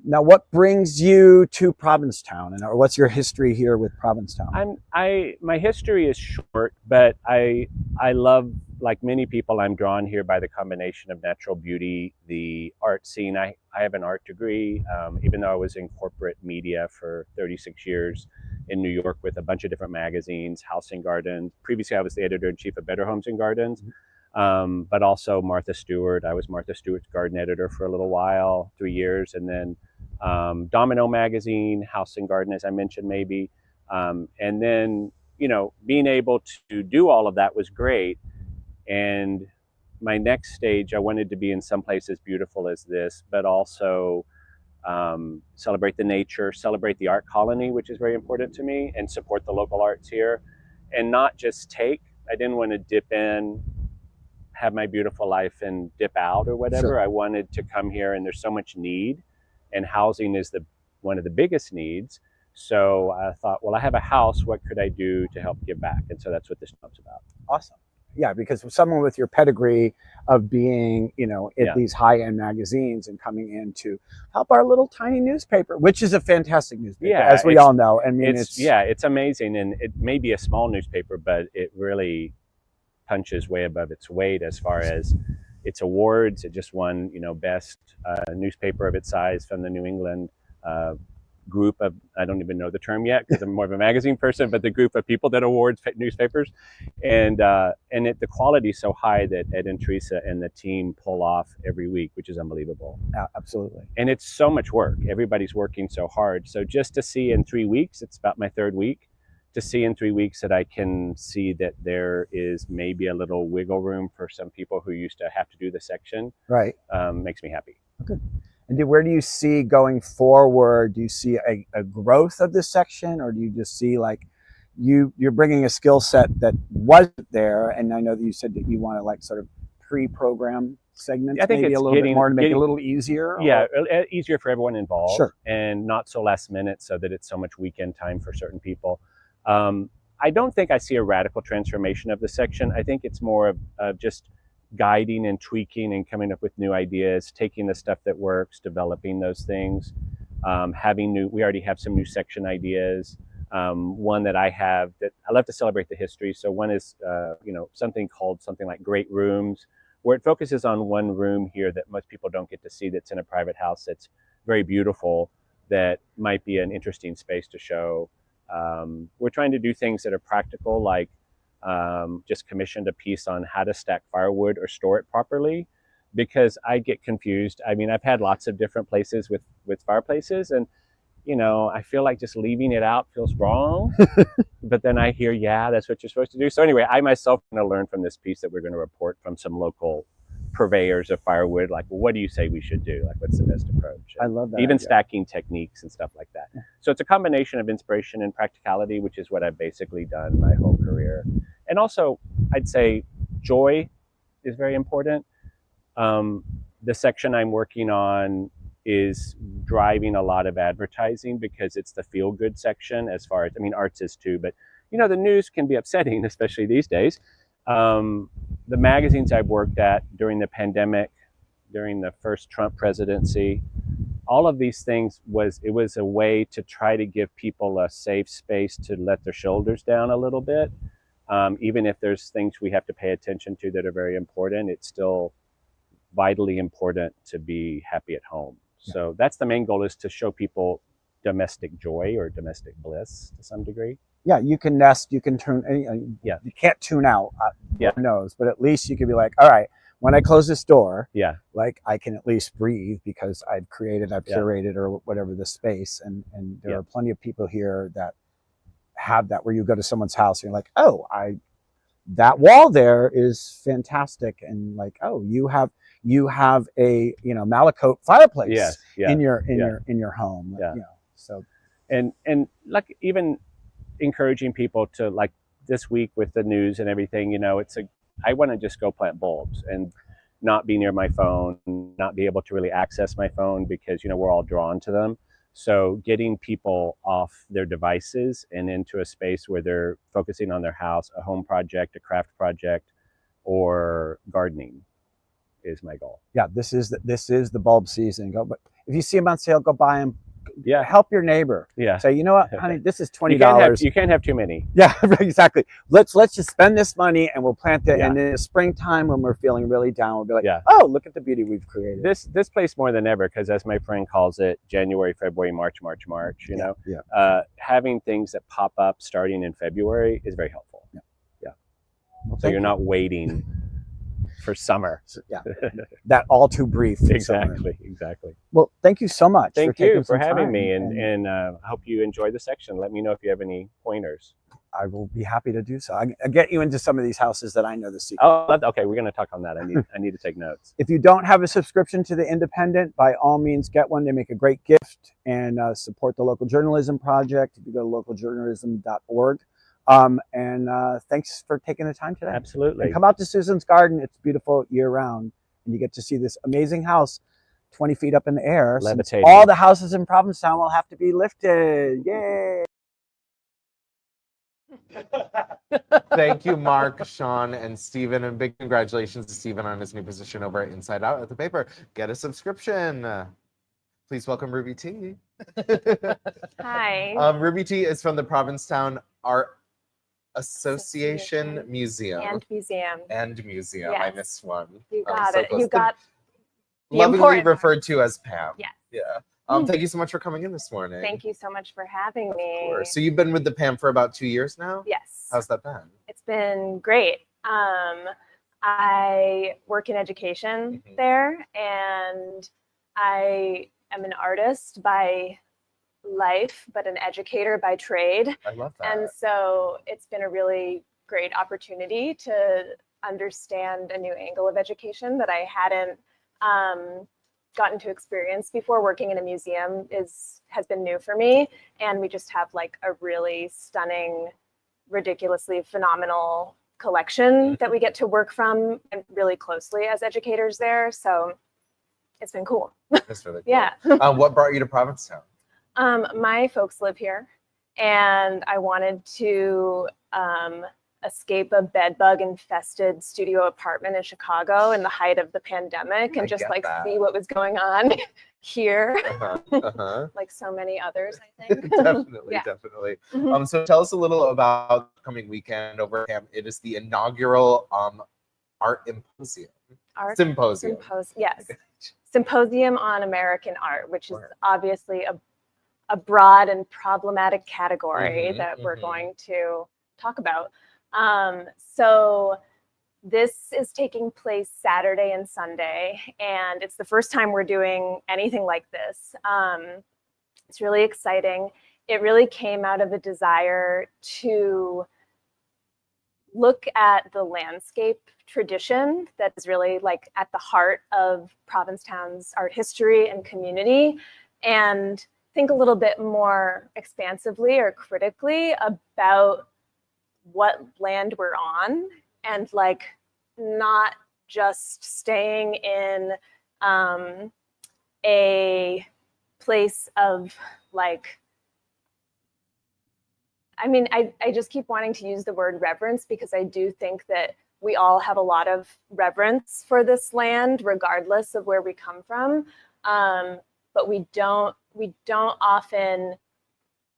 Now, what brings you to Provincetown, and what's your history here with Provincetown? My history is short, but I love, like many people, I'm drawn here by the combination of natural beauty, the art scene. I have an art degree, even though I was in corporate media for 36 years in New York with a bunch of different magazines, House and Garden. Previously, I was the editor-in-chief of Better Homes and Gardens. But also Martha Stewart. I was Martha Stewart's garden editor for a little while, 3 years, and then Domino Magazine, House and Garden, as I mentioned, maybe. And then, you know, being able to do all of that was great. And my next stage, I wanted to be in some place as beautiful as this, but also celebrate the nature, celebrate the art colony, which is very important to me, and support the local arts here, and not just take. I didn't want to dip in, have my beautiful life and dip out or whatever. Sure. I wanted to come here, and there's so much need, and housing is one of the biggest needs. So I thought, well, I have a house. What could I do to help give back? And so that's what this job's about. Awesome. Yeah, because someone with your pedigree of being, at these high-end magazines and coming in to help our little tiny newspaper, which is a fantastic newspaper, as we all know. I mean, it's amazing, and it may be a small newspaper, but it really punches way above its weight as far as its awards. It just won, best newspaper of its size from the New England group of, I don't even know the term yet because I'm more of a magazine person, but the group of people that awards newspapers, and the quality is so high that Ed and Teresa and the team pull off every week, which is unbelievable. Absolutely. And it's so much work. Everybody's working so hard. So just to see in 3 weeks, it's about my third week, to see in 3 weeks that I can see that there is maybe a little wiggle room for some people who used to have to do the section, right, makes me happy. Okay. And where do you see going forward? Do you see a growth of this section, or do you just see like you're bringing a skill set that wasn't there? And I know that you said that you want to like sort of pre-program segments, I think maybe it's a little bit more to make it a little easier. Yeah, easier for everyone involved. Sure. And not so last minute, so that it's so much weekend time for certain people. I don't think I see a radical transformation of the section. I think it's more of just guiding and tweaking and coming up with new ideas, taking the stuff that works, developing those things, we already have some new section ideas. One that I have that I love to celebrate the history. So one is, something like Great Rooms, where it focuses on one room here that most people don't get to see, that's in a private house that's very beautiful, that might be an interesting space to show. We're trying to do things that are practical, like just commissioned a piece on how to stack firewood or store it properly, because I get confused. I mean, I've had lots of different places with fireplaces, and I feel like just leaving it out feels wrong. But then I hear, that's what you're supposed to do. So anyway, I myself am going to learn from this piece that we're going to report from some local purveyors of firewood, like, well, what do you say we should do? Like, what's the best approach? I love that. Even stacking techniques and stuff like that. So it's a combination of inspiration and practicality, which is what I've basically done my whole career. And also, I'd say joy is very important. The section I'm working on is driving a lot of advertising because it's the feel-good section, as far as, arts is too, but the news can be upsetting, especially these days. The magazines I've worked at during the pandemic, during the first Trump presidency, all of these things was a way to try to give people a safe space to let their shoulders down a little bit. Even if there's things we have to pay attention to that are very important, it's still vitally important to be happy at home. Yeah. So that's the main goal, is to show people domestic joy or domestic bliss to some degree. Yeah, you can nest, you can tune, you can't tune out, who knows, but at least you can be like, all right, when I close this door, like I can at least breathe because I've curated or whatever the space. And there are plenty of people here that have that, where you go to someone's house and you're like, oh, that wall there is fantastic. And like, oh, you have a, Malakote fireplace in your home. Yeah. So, and like, even encouraging people to, like this week with the news and everything, I want to just go plant bulbs and not be near my phone, not be able to really access my phone because, we're all drawn to them. So getting people off their devices and into a space where they're focusing on their house, a home project, a craft project, or gardening is my goal. Yeah, this is the bulb season. But if you see them on sale, go buy them. Yeah, help your neighbor. Yeah, say, you know what, honey, this is $20. You can't have too many. Yeah, exactly. Let's just spend this money and we'll plant it. And in the springtime, when we're feeling really down, we'll be like, oh, look at the beauty we've created. This place more than ever, because as my friend calls it, January, February, March. Having things that pop up starting in February is very helpful. Yeah. Well, so you're not waiting for summer. That all too brief. Exactly. Well, thank you so much. Thank you for having me, and I hope you enjoy the section. Let me know if you have any pointers. I will be happy to do so. I'll get you into some of these houses that I know the secret. Oh, okay. We're going to talk on that. I need to take notes. If you don't have a subscription to The Independent, by all means, get one. They make a great gift, and support the local journalism project. If you go to localjournalism.org. Thanks for taking the time today. Absolutely. And come out to Susan's Garden. It's beautiful year round, and you get to see this amazing house 20 feet up in the air. Levitating. All the houses in Provincetown will have to be lifted. Yay! Thank you, Mark, Sean, and Stephen, and big congratulations to Stephen on his new position over at Inside Out at the paper. Get a subscription. Please welcome Ruby T. Hi. Ruby T is from the Provincetown Art Association Museum. And museum. I Yes. missed one. You got So it. close. You got the Lovingly important referred to as Pam. Yes. Yeah. Thank you so much for coming in this morning. Thank you so much for having me. Of course. So you've been with the Pam for about 2 years now? Yes. How's that been? It's been great. I work in education Mhm. there, and I am an artist by life, but an educator by trade. I love that. And so it's been a really great opportunity to understand a new angle of education that I hadn't gotten to experience before. Working in a museum has been new for me, and we just have like a really stunning, ridiculously phenomenal collection that we get to work from and really closely as educators there. So it's been cool. That's really cool. Yeah. What brought you to Provincetown? My folks live here, and I wanted to escape a bedbug infested studio apartment in Chicago in the height of the pandemic, and I just get like that. see what was going on here, Uh-huh. like so many others, I think. Definitely, Yeah. definitely. Mhm. So tell us a little about the upcoming weekend over at Pam. It is the inaugural art symposium. Yes. Symposium on American Art, which is Sure. obviously a broad and problematic category Mhm, that we're mhm. going to talk about. So this is taking place Saturday and Sunday, and it's the first time we're doing anything like this. It's really exciting. It really came out of a desire to look at the landscape tradition that is really like at the heart of Provincetown's art history and community, and think a little bit more expansively or critically about what land we're on, and like not just staying in a place of like, I mean, I just keep wanting to use the word reverence, because I do think that we all have a lot of reverence for this land, regardless of where we come from. But we don't often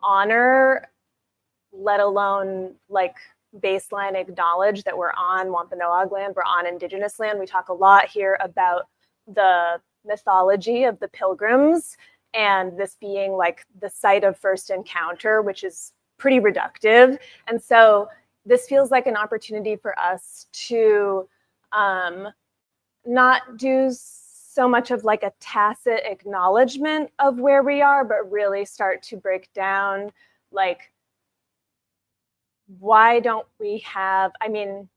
honor, let alone like baseline acknowledge that we're on Wampanoag land, we're on Indigenous land. We talk a lot here about the mythology of the Pilgrims, and this being like the site of first encounter, which is pretty reductive. And so this feels like an opportunity for us to not do so much of like a tacit acknowledgement of where we are, but really start to break down like, why don't we have any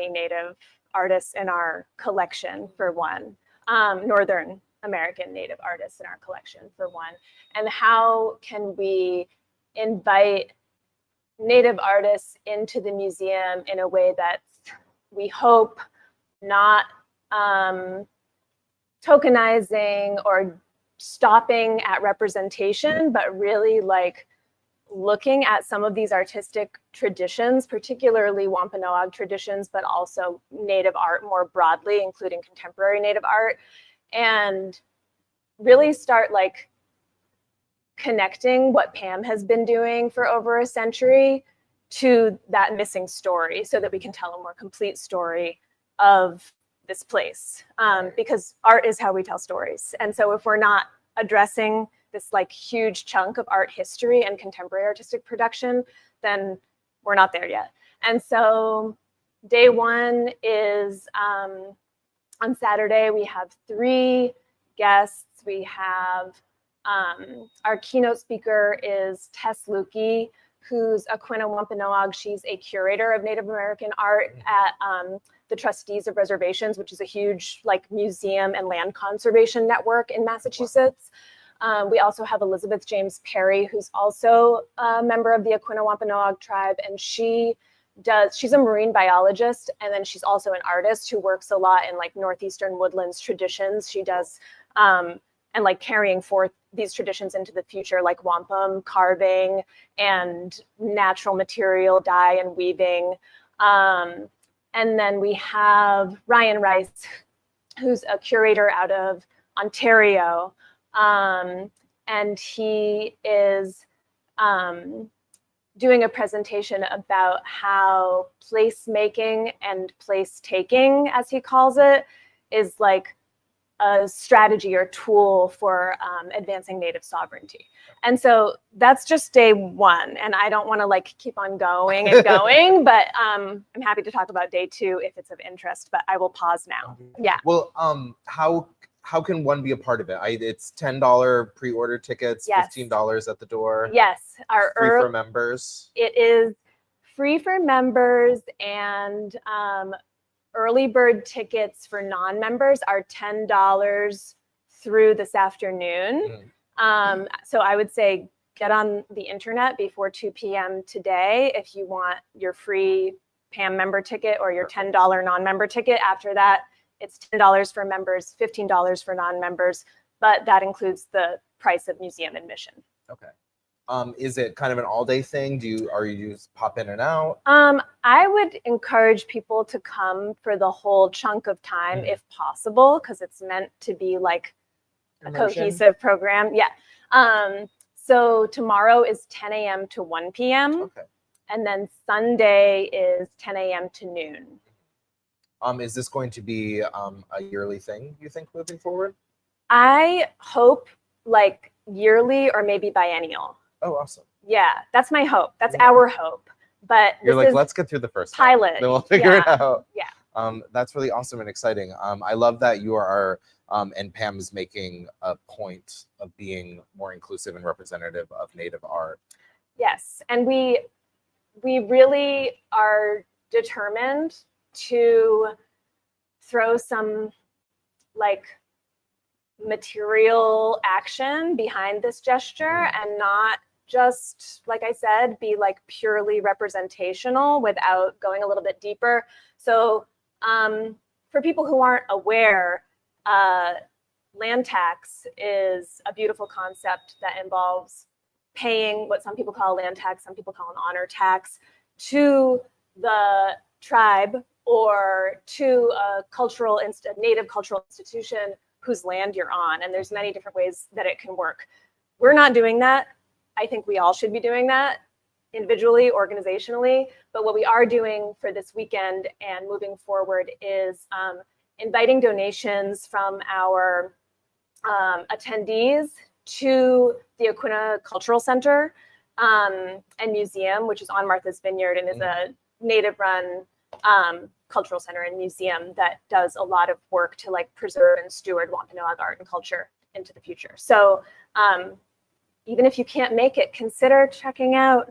Native artists in our collection, for one, Northern American Native artists in our collection, for one, and how can we invite Native artists into the museum in a way that's, we hope, not tokenizing or stopping at representation, but really like looking at some of these artistic traditions, particularly Wampanoag traditions, but also Native art more broadly, including contemporary Native art, and really start like connecting what Pam has been doing for over a century to that missing story, so that we can tell a more complete story of this place. Because art is how we tell stories. And so if we're not addressing this like huge chunk of art history and contemporary artistic production, then we're not there yet. And so day one is on Saturday. We have 3 guests. We have our keynote speaker is Tess Lukey, who's a Quina Wampanoag. She's a curator of Native American art at the Trustees of Reservations, which is a huge like museum and land conservation network in Massachusetts. We also have Elizabeth James Perry, who's also a member of the Aquinnah Wampanoag tribe, and she's a marine biologist, and then she's also an artist who works a lot in like Northeastern woodlands traditions. She does, and like carrying forth these traditions into the future, like wampum carving and natural material dye and weaving. And then we have Ryan Rice, who's a curator out of Ontario. And he is doing a presentation about how placemaking and place taking, as he calls it, is like a strategy or tool for advancing Native sovereignty. And so that's just day one. And I don't want to like keep on going and going, but I'm happy to talk about day two if it's of interest, but I will pause now. Yeah. Well, how can one be a part of it? It's $10 pre-order tickets, Yes. $15 at the door. Yes. Our Free for members. It is free for members, and early bird tickets for non-members are $10 through this afternoon. So I would say get on the internet before 2 p.m. today if you want your free PAM member ticket or your $10 non-member ticket. After that, it's $10 for members, $15 for non-members, but that includes the price of museum admission. Okay. Is it kind of an all-day thing? Are you just pop in and out? I would encourage people to come for the whole chunk of time if possible, because it's meant to be like a cohesive program. Yeah. So tomorrow is 10 a.m. to 1 p.m. Okay. And then Sunday is 10 a.m. to noon. Is this going to be a yearly thing, you think, moving forward? I hope like yearly or maybe biennial. Oh, awesome. Yeah, that's my hope. That's our hope. But you're like, let's get through the first pilot. Then we'll figure it out. Yeah. That's really awesome and exciting. I love that you are, and Pam is making a point of being more inclusive and representative of Native art. Yes, and we really are determined to throw some like material action behind this gesture and not just, like I said, be like purely representational without going a little bit deeper. So for people who aren't aware, land tax is a beautiful concept that involves paying what some people call land tax, some people call an honor tax, to the tribe or to a native cultural institution whose land you're on. And there's many different ways that it can work. We're not doing that. I think we all should be doing that individually, organizationally. But what we are doing for this weekend and moving forward is inviting donations from our attendees to the Aquinnah Cultural Center and Museum, which is on Martha's Vineyard and is a Native-run cultural center and museum that does a lot of work to like preserve and steward Wampanoag art and culture into the future. So even if you can't make it, consider checking out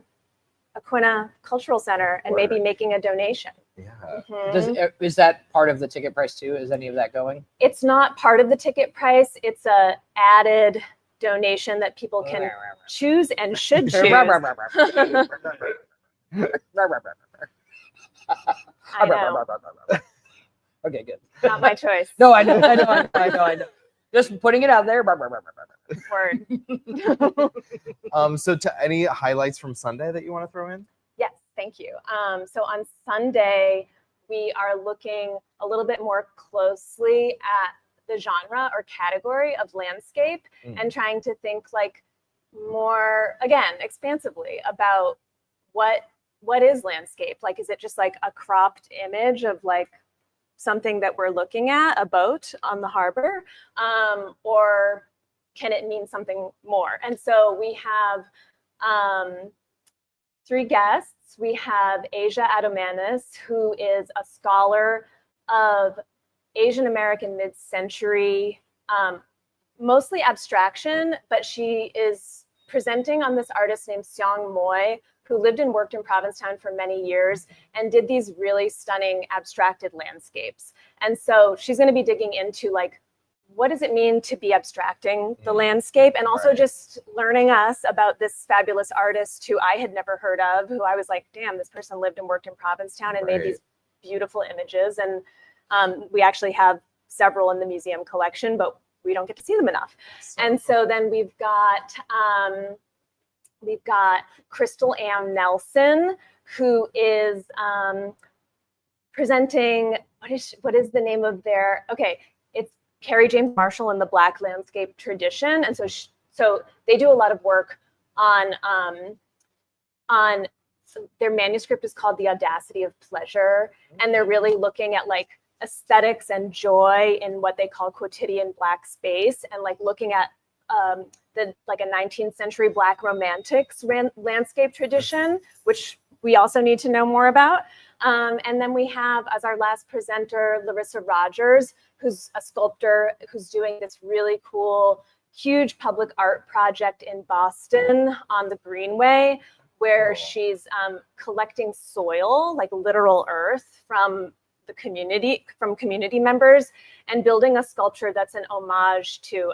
Aquinnah Cultural Center and maybe making a donation. Yeah. Is that part of the ticket price too? Is any of that going? It's not part of the ticket price. It's a added donation that people can choose and should choose. I know. Okay, good. Not my choice. No, I know. Just putting it out there. Word. So any highlights from Sunday that you want to throw in? Yes, thank you. So on Sunday, we are looking a little bit more closely at the genre or category of landscape and trying to think like more, again, expansively about what is landscape? Like, is it just like a cropped image of like something that we're looking at, a boat on the harbor? Or can it mean something more? And so we have 3 guests. We have Asia Adomanis, who is a scholar of Asian American mid-century, mostly abstraction, but she is presenting on this artist named Seong Moy, who lived and worked in Provincetown for many years and did these really stunning abstracted landscapes. And so she's going to be digging into like, what does it mean to be abstracting the landscape, and also just learning us about this fabulous artist who I had never heard of, who I was like, damn, this person lived and worked in Provincetown and made these beautiful images. And we actually have several in the museum collection, but we don't get to see them enough. And so then we've got Crystal Ann Nelson, who is presenting, what is the name of their, it's Carrie James Marshall and the Black Landscape Tradition. And so they do a lot of work on their manuscript is called The Audacity of Pleasure. And they're really looking at like aesthetics and joy in what they call quotidian Black space, and like looking at like a 19th century Black romantics landscape tradition, which we also need to know more about. And then we have as our last presenter, Larissa Rogers, who's a sculptor who's doing this really cool, huge public art project in Boston on the Greenway, where she's collecting soil, like literal earth from the community, from community members, and building a sculpture that's an homage to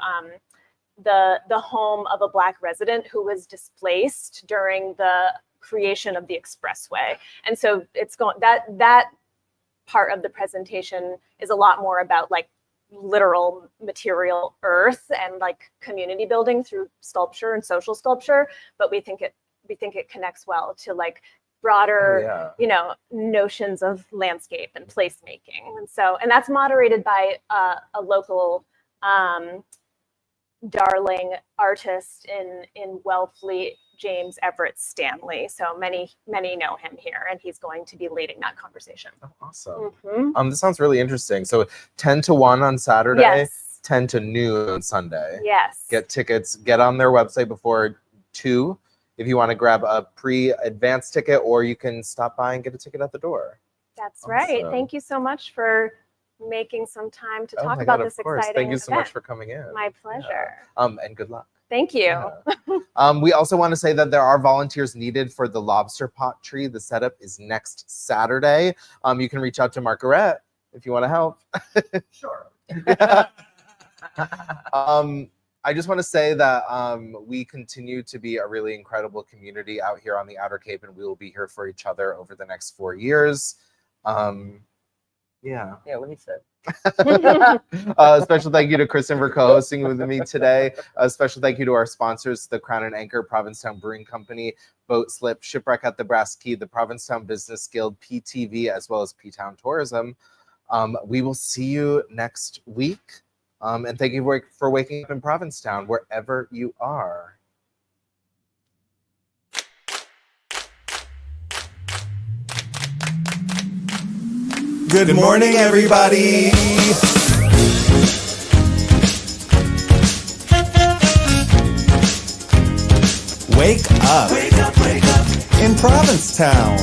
the home of a Black resident who was displaced during the creation of the expressway. And so it's going, that part of the presentation is a lot more about like literal material earth and like community building through sculpture and social sculpture, but we think it connects well to like broader, you know, notions of landscape and placemaking. And so, and that's moderated by a local darling artist in Wellfleet, James Everett Stanley. So many know him here, and he's going to be leading that conversation. Oh, awesome. This sounds really interesting. So 10 to 1 on Saturday, yes. 10 to noon on Sunday. Yes. Get tickets, get on their website before 2 if you want to grab a pre-advance ticket, or you can stop by and get a ticket at the door. That's right. Thank you so much for making some time to talk about this exciting Thank you so event. much for coming in. My pleasure. And good luck. Thank you. We also want to say that there are volunteers needed for the lobster pot tree. The setup is next Saturday. You can reach out to Margaret if you want to help. Sure. I just want to say that we continue to be a really incredible community out here on the Outer Cape, and we will be here for each other over the next 4 years. Yeah, what he said. Special thank you to Kristen for co-hosting with me today. A special thank you to our sponsors, the Crown and Anchor, Provincetown Brewing Company, Boat Slip, Shipwreck at the Brass Key, the Provincetown Business Guild, PTV, as well as P-Town Tourism. We will see you next week. And thank you for waking up in Provincetown, wherever you are. Good morning, everybody. Wake up. Wake up, wake up. In Provincetown.